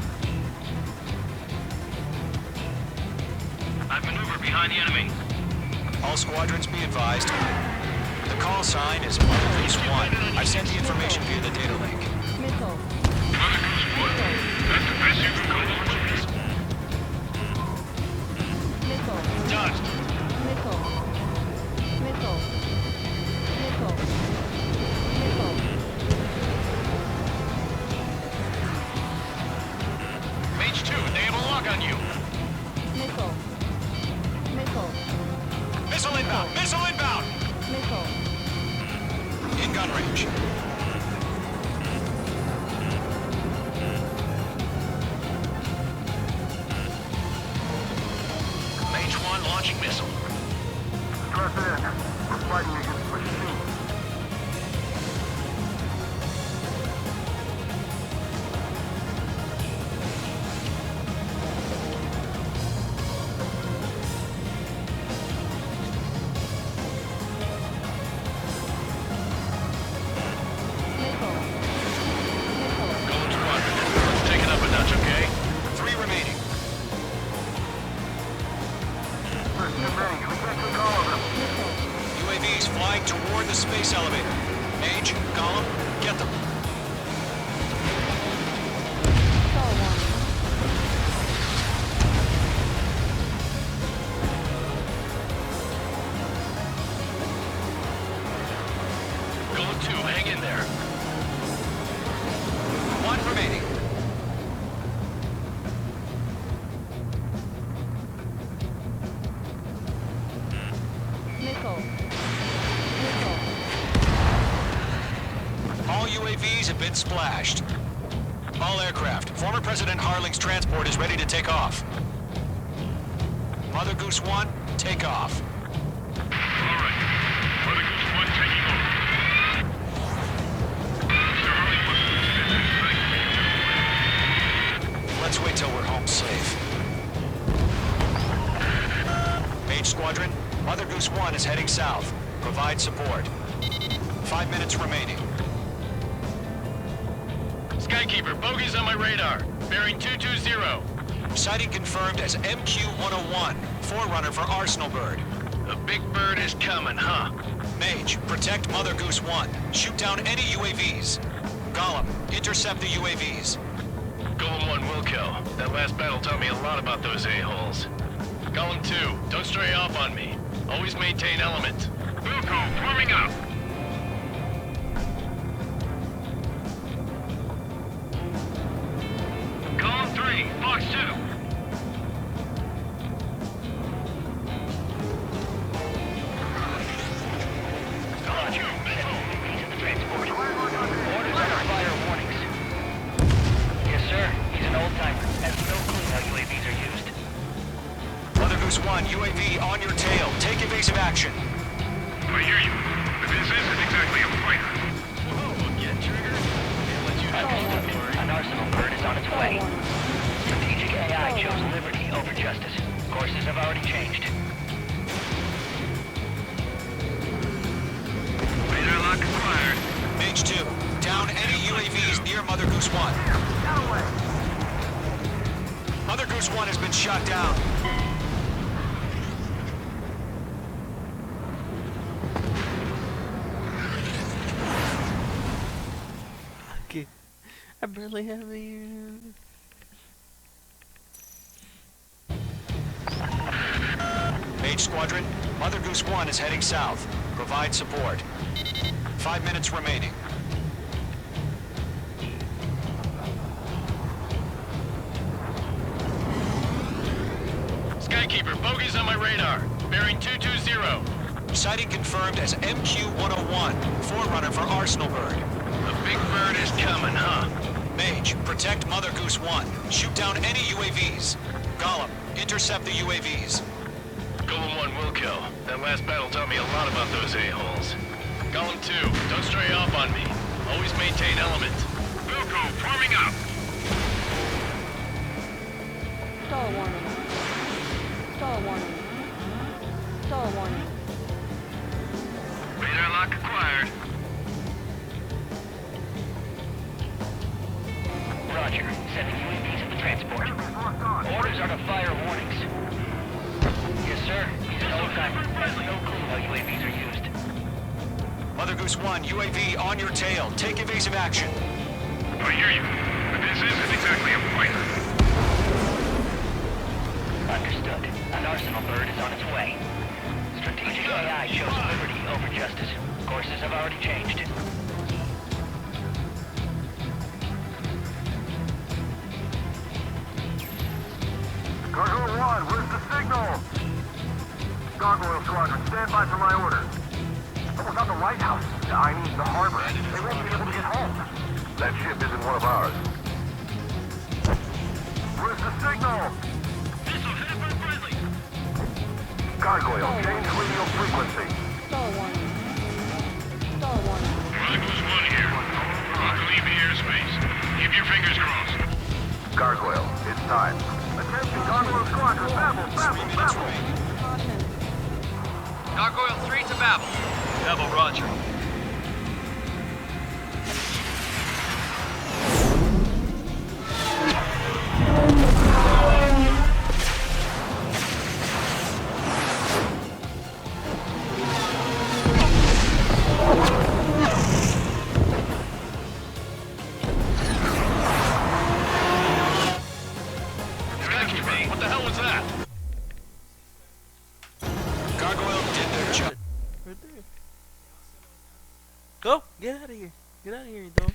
I've maneuvered behind the enemy. All squadrons be advised. The call sign is Mongoose 1. I sent the information via the data link. Mongoose 1. That's the best you can call it. Dodged. Mage 2, they have a lock on you. Missile inbound! Missile inbound! In gun range. Mage 1 launching missile. Stress in. We're fighting against machines. UAVs flying toward the space elevator. Mage, Gollum, get them. Golem 2, hang in there. One remaining. Missile. All UAVs have been splashed. All aircraft. Former President Harling's transport is ready to take off. Mother Goose 1, take off. Alright. Mother Goose 1 taking over. Mr. Harling wants to spend Let's wait till we're home safe. Mage Squadron, Mother Goose 1 is heading south. Provide support. 5 minutes remaining. Skykeeper, bogeys on my radar. Bearing 220. Sighting confirmed as MQ-101, forerunner for Arsenal Bird. The big bird is coming, huh? Mage, protect Mother Goose 1. Shoot down any UAVs. Gollum, intercept the UAVs. Golem 1 will kill. That last battle taught me a lot about those a-holes. Golem 2, don't stray off on me. Always maintain element. Wilco, forming up. Golem 3, Fox 2. Roger, he's in the transport. Orders under fire warnings. Yes, sir. He's an old-timer. Has no clue how UAVs are used. Mother Goose 1, UAV on your tail. Take evasive action. I hear you, but this isn't exactly a fighter. Whoa, get triggered? An Arsenal Bird is on its way. Strategic AI chose liberty over justice. Courses have already changed. Radar lock acquired. Mage 2, down any UAVs near Mother Goose 1. Mother Goose 1 has been shot down. Okay. I barely have the... Mage Squadron, Mother Goose 1 is heading south. Provide support. 5 minutes remaining. Skykeeper, bogeys on my radar. Bearing 220. Sighting confirmed as MQ-101, forerunner for Arsenal Bird. The big bird is coming, huh? Mage, protect Mother Goose 1. Shoot down any UAVs. Gollum, intercept the UAVs. Golem 1 will kill. That last battle taught me a lot about those a-holes. Golem 2, don't stray off on me. Always maintain element. Wilco, forming up. Stall warning. Stall warning. Stall warning. Radar lock acquired. Roger, sending UAVs at the transport. Orders are to fire warnings. Yes, sir. He's an old-timer. Has no clue how UAVs are used. Mother Goose 1, UAV on your tail. Take evasive action. I hear you, but this isn't exactly a fighter. Understood. An Arsenal Bird is on its way. Strategic AI chose liberty over justice. Courses have already changed. Gargoyle 1, where's the signal? Gargoyle Squadron, stand by for my orders. Someone's on the lighthouse. I mean, the harbor. They won't be able to get home. That ship isn't one of ours. Where's the signal? Missile headed for friendly. Gargoyle, change radio frequency. Stall warning. Stall warning. Mother Goose 1 here. About to leave the airspace. Keep your fingers crossed. Gargoyle, it's time. Attention, Gargoyle Squadron, babble, babble, babble. Caution. Gargoyle 3 to Babel. Babel, roger. Go! Get out of here. Get out of here, you dumb.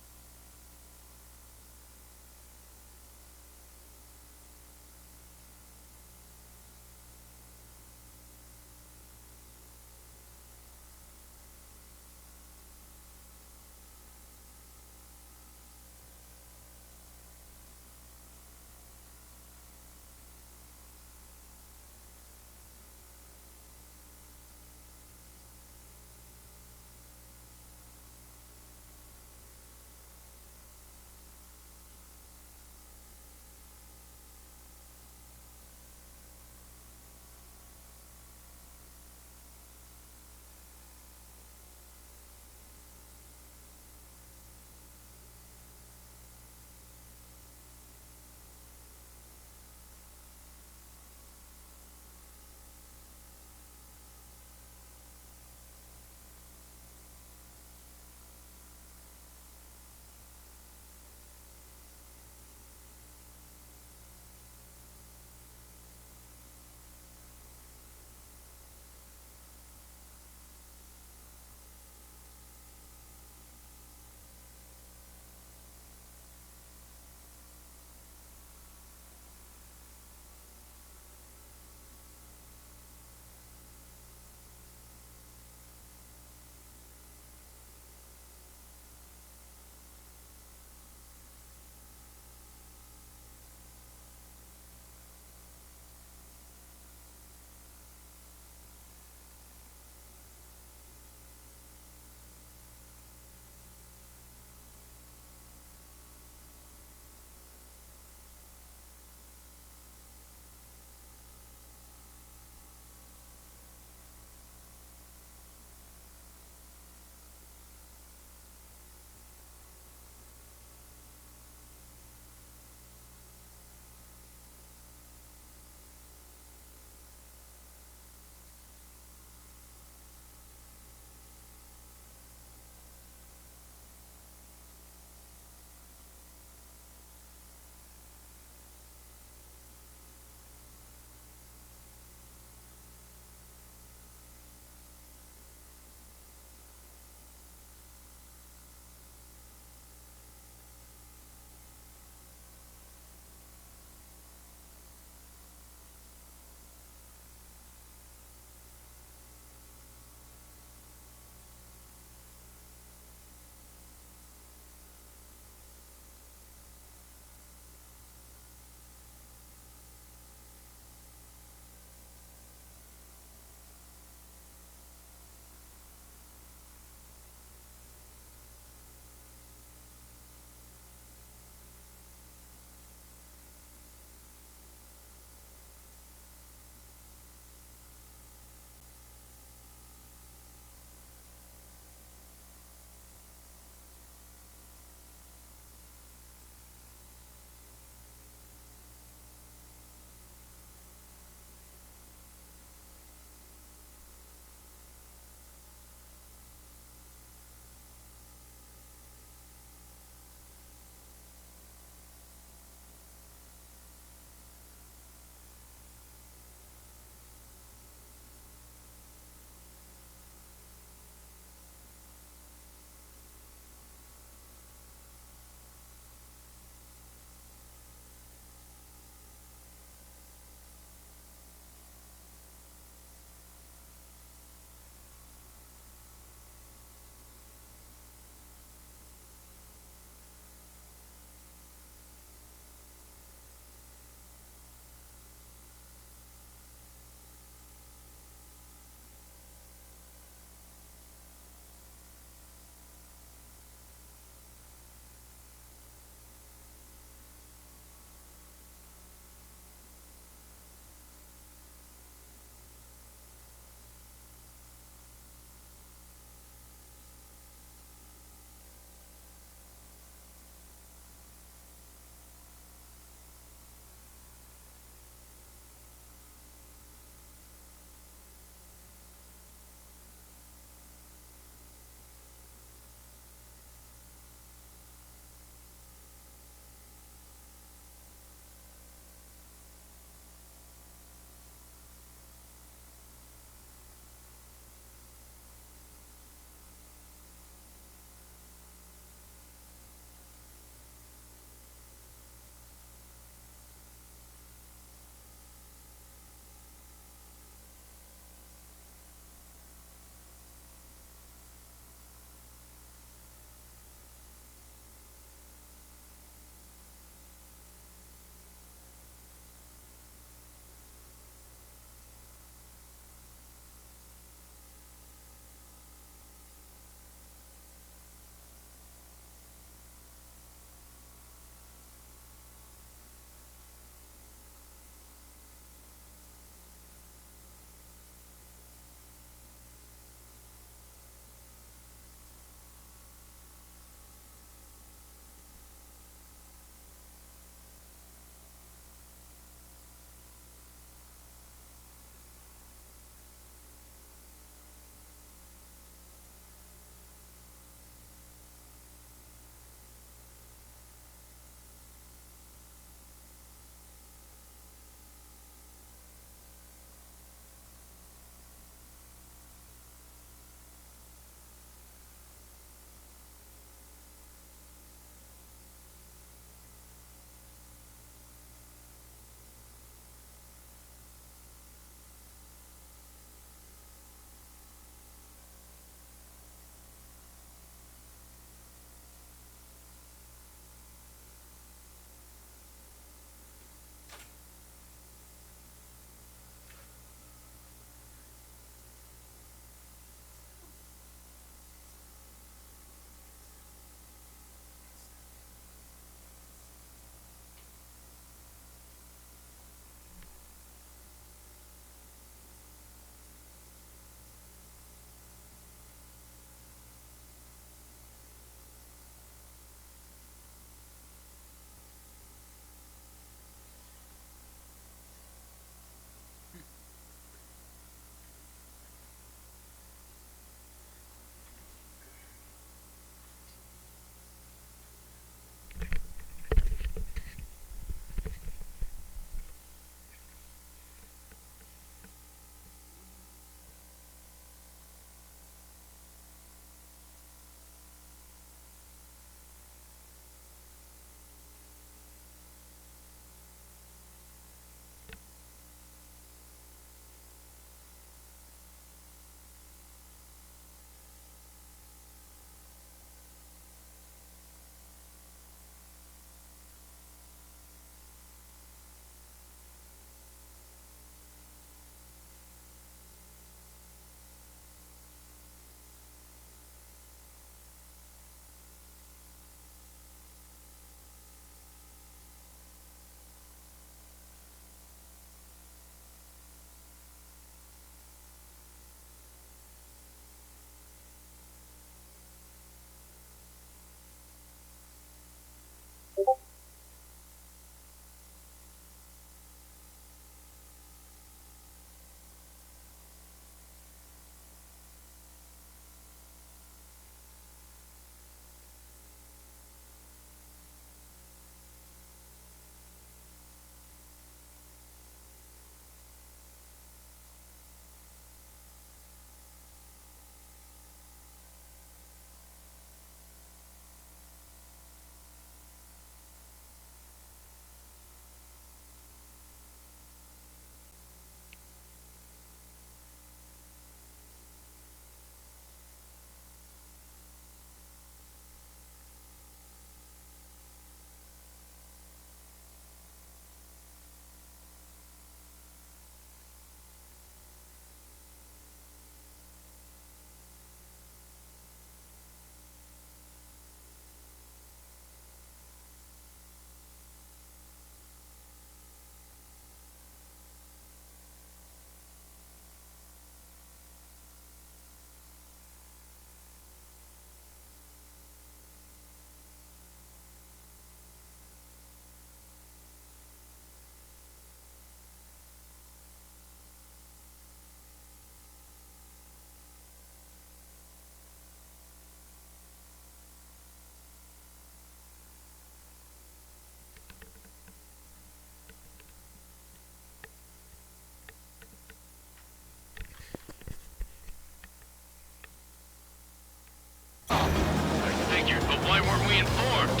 Why weren't we informed?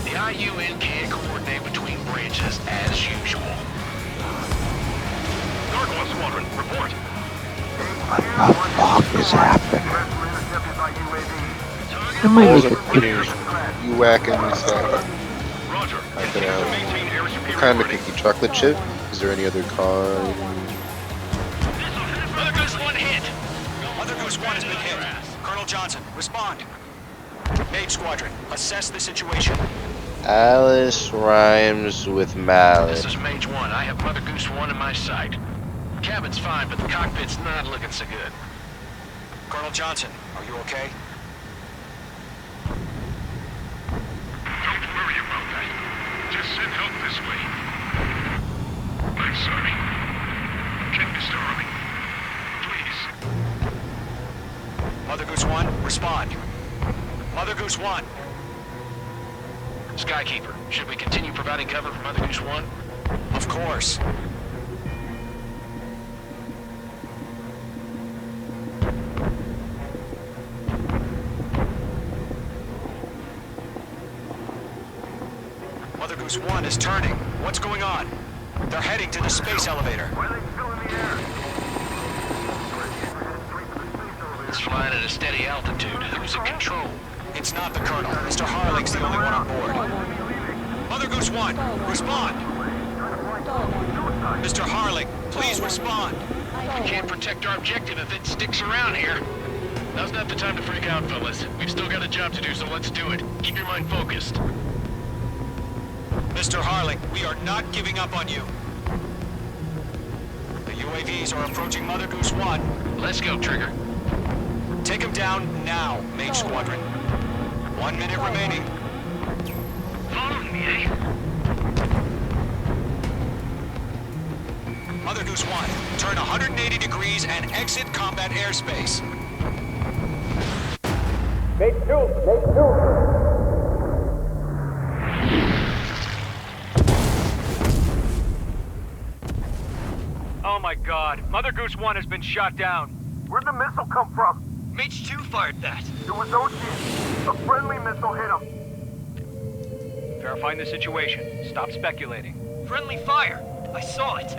The IUN can't coordinate between branches as usual. Gargoyle Squadron, report. What the fuck is happening? Am I looking at You whacking this Knock it out. What kind of cookie? Chocolate chip? Is there any other kind? Mother Goose 1 hit. Mother Goose 1 has been hit. Colonel Johnson, respond. Mage Squadron, assess the situation. Alice rhymes with mallet. This is Mage 1. I have Mother Goose 1 in my sight. Cabin's fine, but the cockpit's not looking so good. Colonel Johnson, are you okay? Don't worry about that. Just send help this way. I'm sorry. Get Mr. Harling. Please. Mother Goose 1, respond. Mother Goose 1. Skykeeper, should we continue providing cover for Mother Goose 1? Of course. Mother Goose 1 is turning. What's going on? They're heading to the space elevator. It's flying at a steady altitude. Who's in control? It's not the Colonel. Mr. Harling's the only one on board. Mother Goose 1, respond! Mr. Harling, please respond! We can't protect our objective if it sticks around here. Now's not the time to freak out, fellas. We've still got a job to do, so let's do it. Keep your mind focused. Mr. Harling, we are not giving up on you. The UAVs are approaching Mother Goose 1. Let's go, Trigger. Take him down now, Mage Squadron. 1 minute remaining. Following me, eh? Mother Goose 1, turn 180 degrees and exit combat airspace. Make two. Oh my god, Mother Goose 1 has been shot down. Where'd the missile come from? Mage 2 fired that. It was Ocean. A friendly missile hit him. Verifying the situation. Stop speculating. Friendly fire. I saw it.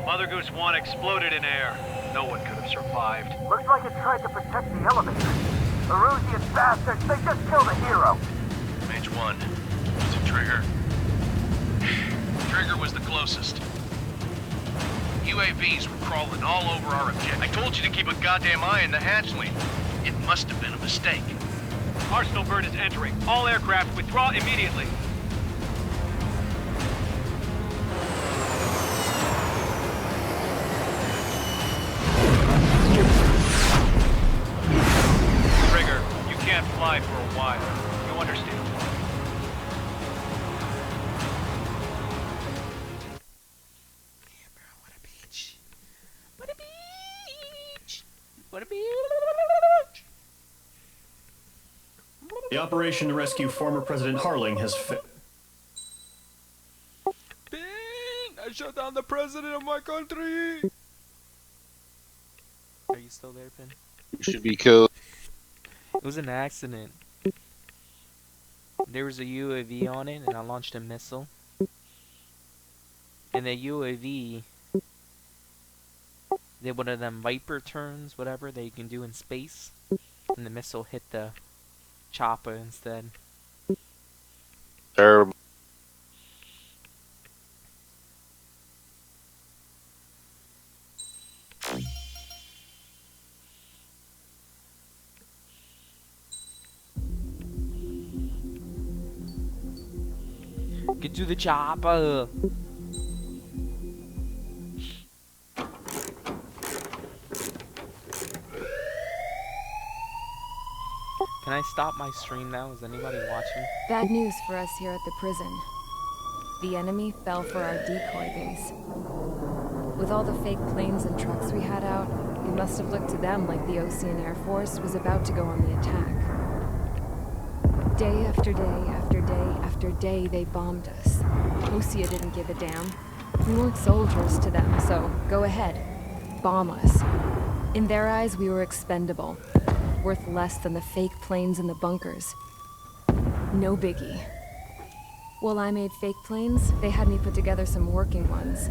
Mother Goose 1 exploded in air. No one could have survived. Looks like it tried to protect the elevator. The Rusian bastards, they just killed a hero. Mage 1. Was it Trigger? Trigger was the closest. UAVs were crawling all over our objective. I told you to keep a goddamn eye on the hatchling. It must have been a mistake. Arsenal bird is entering. All aircraft withdraw immediately. Trigger, you can't fly for a while. You understand? What a bitch. The operation to rescue former President Harling has I shut down the president of my country. Are you still there, Finn? You should be killed. It was an accident. There was a UAV on it, and I launched a missile. And the UAV did one of them Viper turns, whatever that you can do in space. And the missile hit the chopper instead. Terrible. Get to the chopper. Can I stop my stream now? Is anybody watching? Bad news for us here at the prison. The enemy fell for our decoy base. With all the fake planes and trucks we had out, it must have looked to them like the Ocean Air Force was about to go on the attack. Day after day after day after day, they bombed us. Osia didn't give a damn. We weren't soldiers to them, so go ahead. Bomb us. In their eyes, we were expendable. Worth less than the fake planes in the bunkers. No biggie. While I made fake planes, they had me put together some working ones.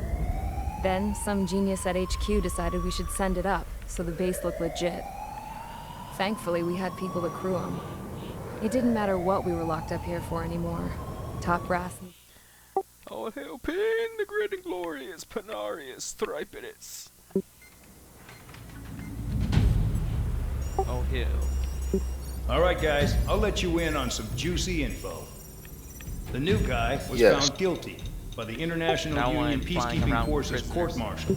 Then, some genius at HQ decided we should send it up, so the base looked legit. Thankfully, we had people to crew them. It didn't matter what we were locked up here for anymore. Top brass. All hail Pin, the great and glorious Panarius Thripitus. Oh hail. Alright guys, I'll let you in on some juicy info. The new guy was found guilty by the International Union Peacekeeping Forces court-martial.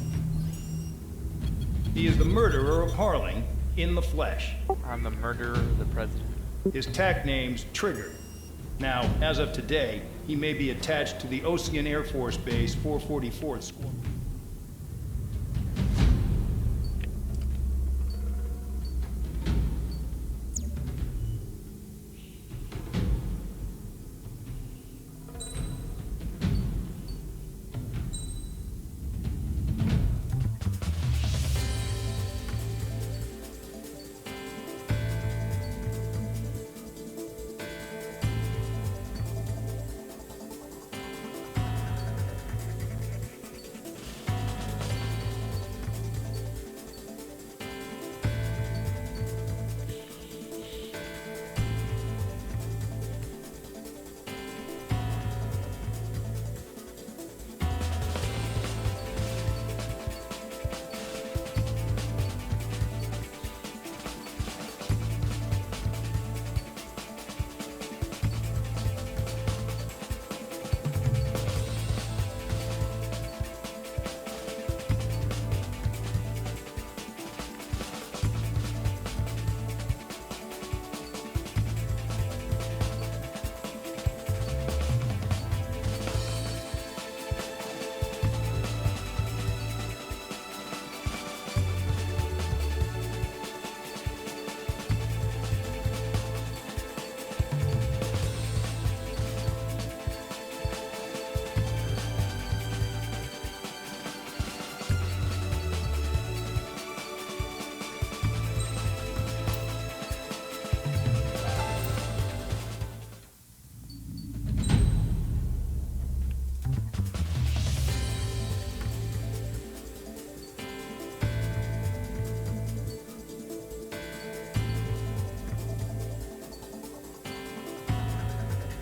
He is the murderer of Harling in the flesh. I'm the murderer of the president. His TAC name's Trigger. Now, as of today, he may be attached to the Ocean Air Force Base 444th Squadron.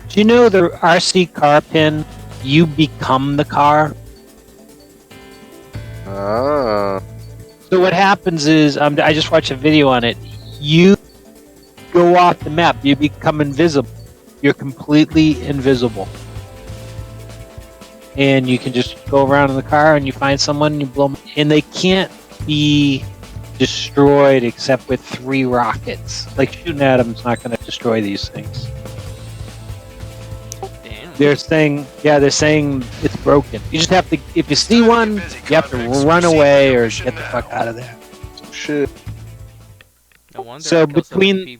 Do you know the RC car pin? You become the car. Ah. So what happens is, I just watched a video on it. You go off the map. You become invisible. You're completely invisible. And you can just go around in the car and you find someone and you blow them. And they can't be destroyed except with 3 rockets. Like shooting at them is not going to destroy these things. They're saying it's broken. You just have to, if you see one, you have to run away or get the fuck out of there. Shit. No wonder So between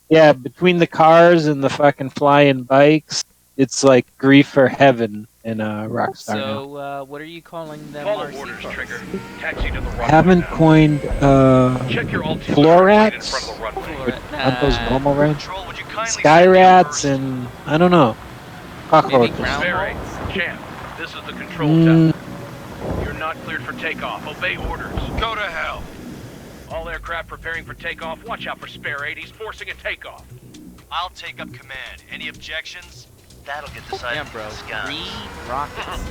the cars and the fucking flying bikes, it's like grief or heaven in Rockstar. So, what are you calling them? Follow orders, Trigger. Taxi to the runway. Haven't coined Check your floor rats? Aren't those normal rats? Sky rats and I don't know. Cockroaches. Champ, this is the control tower. You're not cleared for takeoff. Obey orders. Go to hell. All aircraft preparing for takeoff. Watch out for spare 80s forcing a takeoff. I'll take up command. Any objections? That'll get decided. Damn, bro. 3 rockets.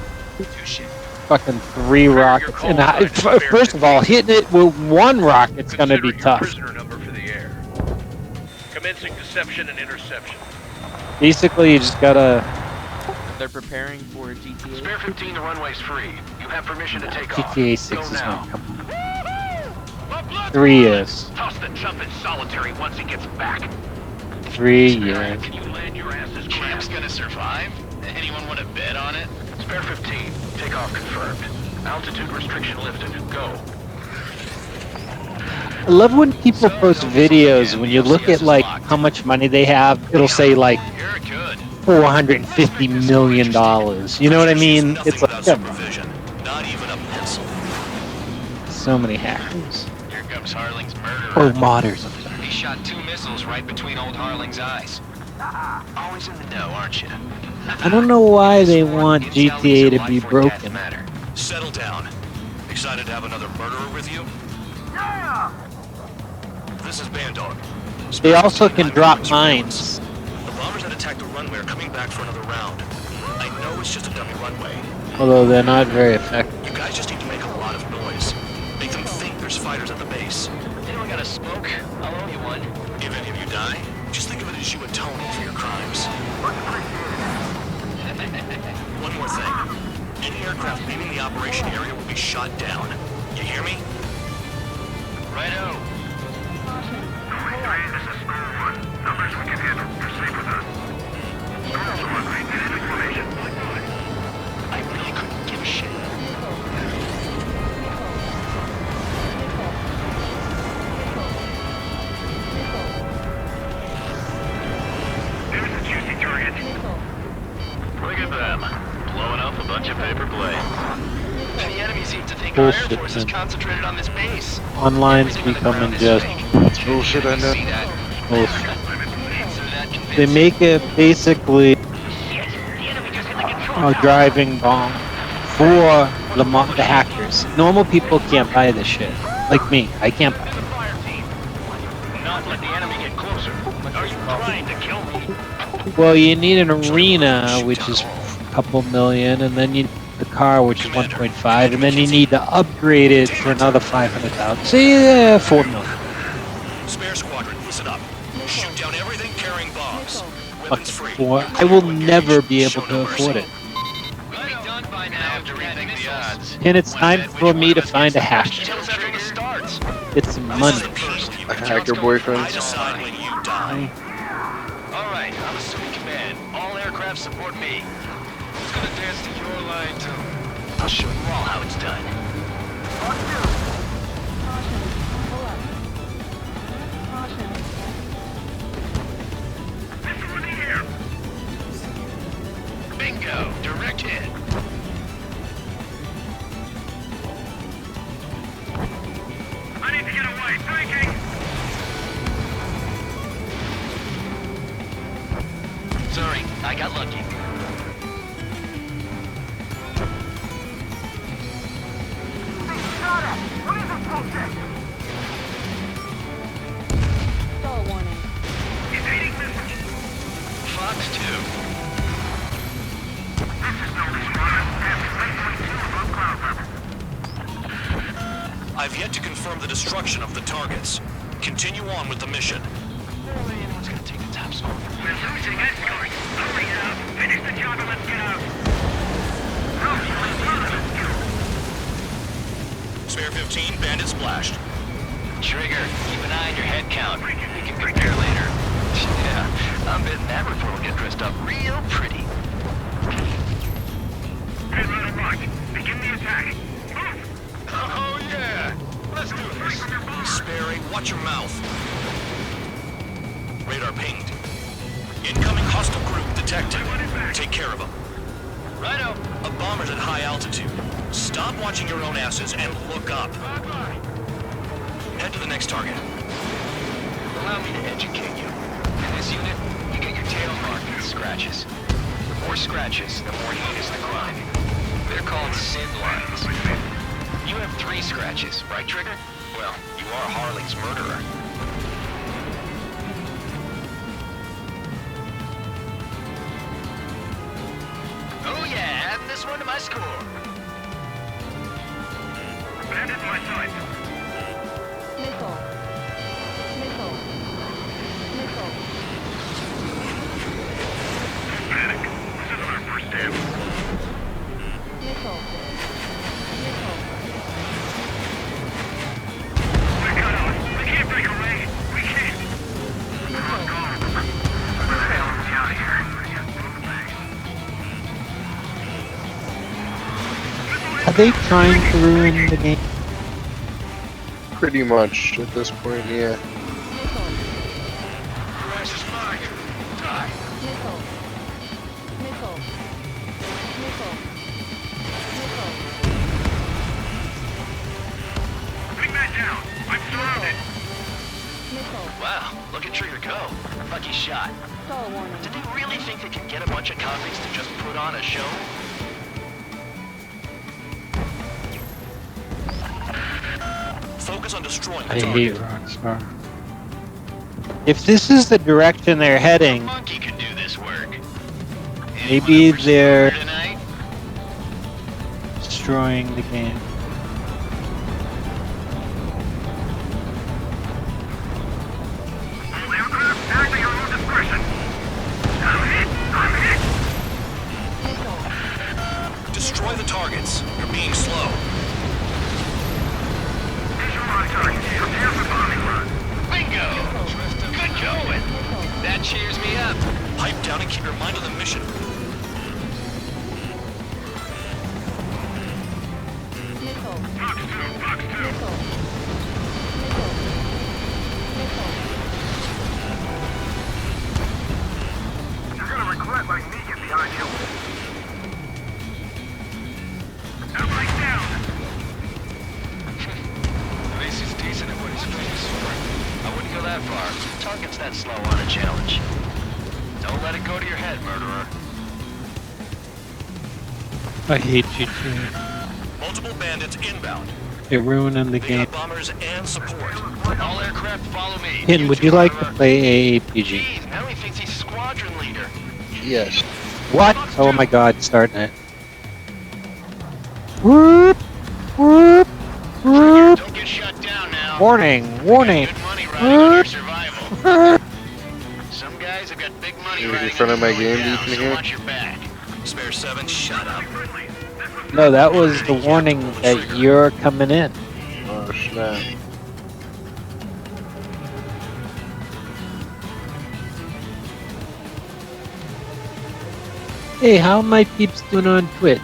Touche. Fucking 3 rockets. And first of all, hitting it with 1 rocket's gonna be tough. Prisoner number for the air. Commencing deception and interception. Basically, you just gotta. They're preparing for GTA. Spare 15, the runway's free. You have permission to take off. GTA 6 is gonna come. 3 years. Toss the chump in solitary once he gets back. 3 years. Can you land your asses? Champ's gonna survive? Anyone want to bet on it? Spare 15. Takeoff confirmed. Altitude restriction lifted. Go. I love when people post videos. When you look at like how much money they have, it'll say like $450 million. You know what I mean? It's like Not even a pencil. so many hackers. Here comes Harling's murderer. Oh, modders. He shot 2 missiles right between old Harling's eyes. Always in the know, aren't you? I don't know why they want GTA to be broken. Settle down. Excited to have another murderer with you? Yeah! This is Bandog. They also can drop mines. The bombers that attacked the runway are coming back for another round. I know it's just a dummy runway. Although they're not very effective. You guys just need to make a lot of noise. Make them think there's fighters at the base. Anyone got a smoke? I'll owe you one. If any of you die, just think of it as you atoning for your crimes. One more thing. Any aircraft leaving the operation area will be shot down. You hear me? Righto. This is Squirrel 1. Numbers we can handle. Proceed with us. Squirrel 1, read information. I really couldn't give a shit. There's a juicy target. Look at them. Blowing up a bunch of paper planes. The enemy seems to think our Air Bullshit, Force is man. concentrated on this base. Online's becoming just Bullshit, I know. bullshit. They make it basically a driving bomb for the hackers. Normal people can't buy this shit. Like me, I can't buy it. Not let the enemy get closer. Are you trying to kill me? Well, you need an arena, which is a couple million, and then you need the car, which is 1.5, and then you need to upgrade it for another 500,000. So yeah, 4 million. Spare squadron, listen up. Shoot down everything carrying bombs. Weapons free. I will never be able to afford it. And it's time for me to find a hacker. It's money. A hacker boyfriend. I decide when you die. Alright, I'm assuming command. All aircraft support me. Who's gonna dance to your line, too? I'll show you all how it's done. Bingo! Direct hit. I need to get away. Breaking! Sorry, I got lucky. Shot at! What is this bullshit? Stall warning. Evading missile. Fox 2. This is no squadron. F-3.2 above cloud level. I've yet to confirm the destruction of the targets. Continue on with the mission. Barely anyone's gonna take the top score. We're losing escorts. Hurry up. Finish the job and let's get out. Spare 15, bandit splashed. Trigger, keep an eye on your head count. We can compare later. Yeah, I'm betting that report will get dressed up real pretty. Head right and march. Begin the attack. Move! Oh yeah! Let's do this. Sperry, watch your mouth. Radar pinged. Incoming hostile group detected. Take care of them. Righto. A bomber's at high altitude. Stop watching your own asses and look up. Head to the next target. Allow me to educate you. In this unit, you get your tail marked with scratches. The more scratches, the more heinous the crime. They're called sin lines. You have 3 scratches, right, Trigger? Well, you are Harley's murderer. Oh yeah, adding this one to my score. Bandit my sight. Missile. Missile. Missile. Panic. This isn't our first stand. Missile. Missile. We're cut off. We can't break away. We can't. We're gone. Where the hell is he out of here? Are they trying to ruin the game? Pretty much at this point, yeah. Crash is mine. Die. Missile. Missile. Missile. Missile. Bring that down. I'm surrounded. Missile. Wow, look at Trigger go. Lucky shot. Did they really think they could get a bunch of convicts to just put on a show? Focus on destroying the I target. hate Rockstar. If this is the direction they're heading, Monkey could do this work. maybe they're destroying the game. Destroy the targets. You're being slow. Bingo! Good going. That cheers me up. Pipe down and keep your mind on the mission. You're gonna regret letting me get behind you. Everybody down! At least he's decent at what he's famous for. I wouldn't go that far. Target's that slow on a challenge. Don't let it go to your head, murderer. I hate GT. Multiple bandits inbound. They're ruining the They game. got bombers and support. All aircraft follow me. Ken, would you like to play AAPG? Jeez, now he thinks he's squadron leader. Yes. What? Oh my god, starting it. Whoop! Whoop! Whoop! Don't get shut down now. Warning! Warning! Good money riding on your survival. Some guys have got big money You're in riding front on of my you game, now, you can so hear? watch your back. Spare 7, shut up. No, that was the warning that you're coming in. Oh snap. Hey, how are my peeps doing on Twitch?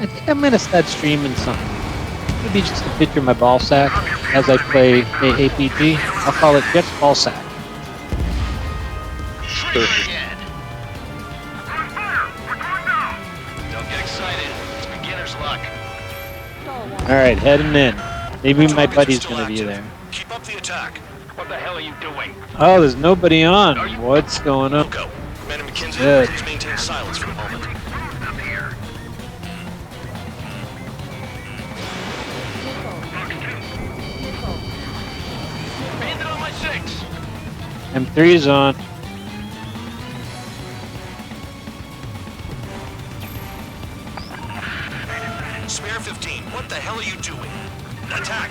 I think I'm gonna start streaming something. Maybe just a picture of my ball sack as I play AAPG. I'll call it just ball sack. Perfect. Don't get excited. It's beginner's luck. Alright, heading in. Maybe my buddy's gonna be there. Keep up the attack. What the hell are you doing? Oh, there's nobody on. What's going on? Go. Man and McKinsey, Good. please maintain silence for the moment. Bandit on my 6. M3's on. Spare 15, what the hell are you doing? Attack!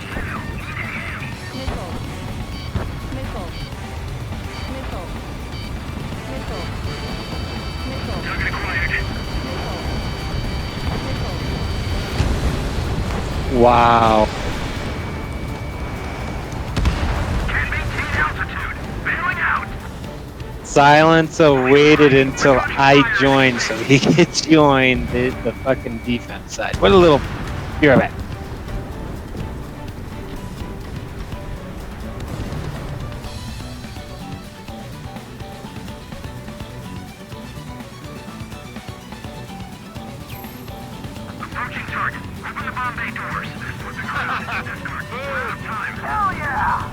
Wow. Silencer waited until I joined so he could join the fucking defense side. What a little... You're right. Approaching target. Open the bomb bay doors. Hell yeah!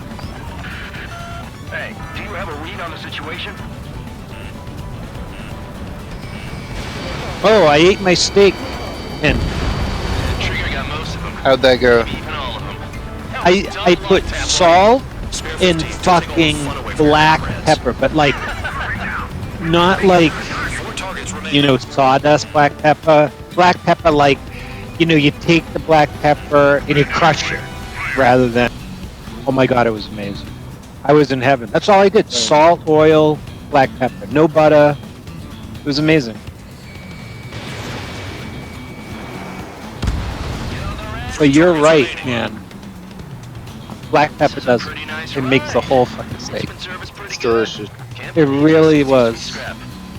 Hey, do you have a read on the situation? Oh, I ate my steak. And Trigger got most of them. How'd that go? Even all of them. I put salt and fucking black pepper, but like not like, you know, sawdust black pepper. Black pepper like, you know, you take the black pepper and you crush it rather than, oh my god, it was amazing. I was in heaven. That's all I did. Salt, oil, black pepper. No butter. It was amazing. But you're right, man. Black pepper does it. It makes the whole fucking steak. It's delicious. It really was.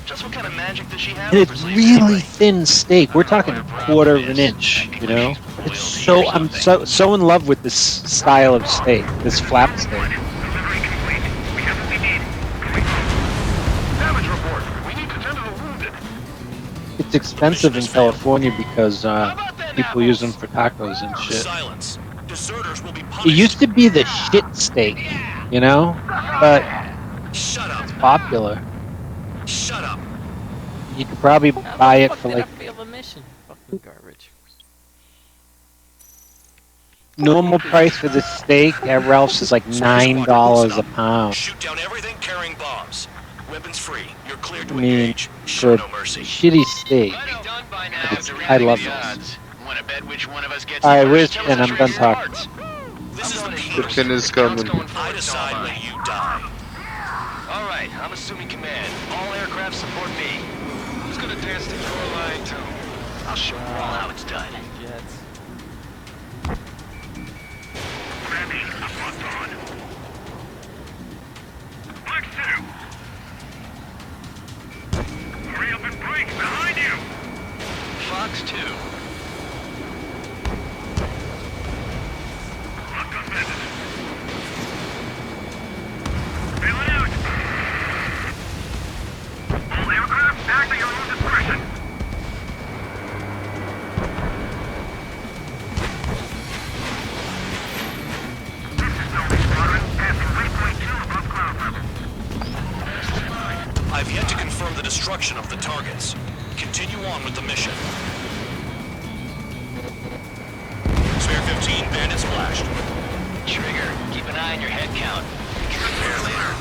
Just what kind of magic does she have? And it's really thin steak. We're talking a quarter of an inch, you know? It's so, I'm so in love with this style of steak, this flap steak. Damage report. We need to tend to the wounded. It's expensive in California because people use them for tacos and shit. Silence. Deserters will be It punished. used to be the shit steak, you know? But Shut up. It's popular. Shut up. You could probably buy it for like Fail the mission. Fucking garbage. normal price for the steak at Ralph's is like $9 a pound. Shoot down everything carrying bombs. Weapons free. You're cleared I to mean, engage. for Show no mercy. shitty steak. I love those. Alright, where's Finn? I'm done talking. This is the The Finn is coming. I decide when you die. Alright, I'm assuming command. All aircraft support me. Who's gonna dance to your line too? I'll show you all how it's done. Jets. Hurry up and break! Behind you! Fox 2. Locked on bandit. Bailing out! All aircraft, act at your own discretion! This is Delta Squadron, passing waypoint 2 above cloud level. I've yet to confirm the destruction of the targets. Continue on with the mission. Spare 15, bandit splashed. Trigger, keep an eye on your head count. Compare later.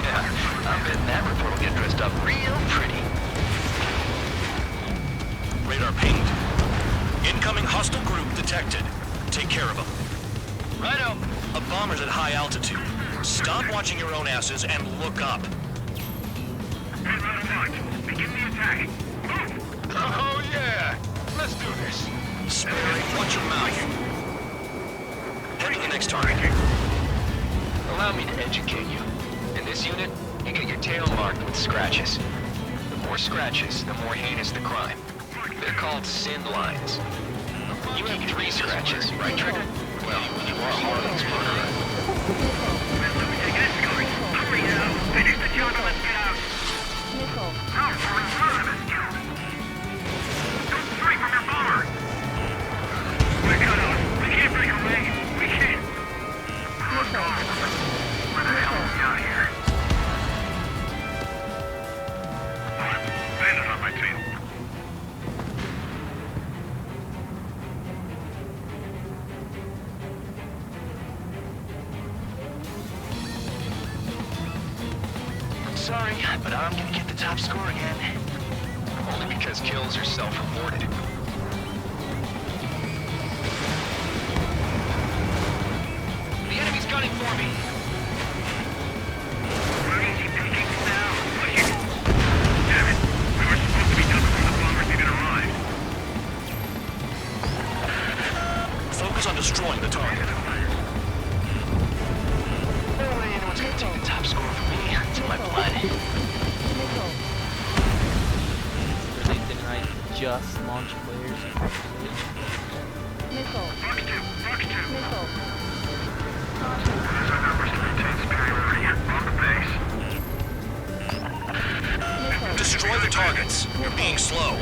Yeah, I'm betting that report will get dressed up real pretty. Radar pinged. Incoming hostile group detected. Take care of them. Righto. A bomber's at high altitude. Stop watching your own asses and look up. Begin the attack. Move! Oh yeah! Let's do this. Spare, watch your mouth. Head to the next target. Allow me to educate you. In this unit, you get your tail marked with scratches. The more scratches, the more heinous the crime. They're called sin lines. You have 3 scratches, right, Trigger? Well, you are Harlan's murderer. Hurry now! Finish the job and let's get out! How far in front of us? Don't stray from your bomber! We're cut off. We can't break away. We can't. Look off. Where the hell are we out here? Bandit on my tail. Sorry, but I'm gonna get the top score again. Only because kills are self-reported. The enemy's gunning for me. Where is he taking me now? Damn it. We were supposed to be done before the bombers even arrived. Focus on destroying the target. No way anyone's gonna take the top score from me. It's in my blood. Really didn't just launch players? Fox 2. There's our numbers to maintain superiority. On the base. Destroy the targets. You're being slow.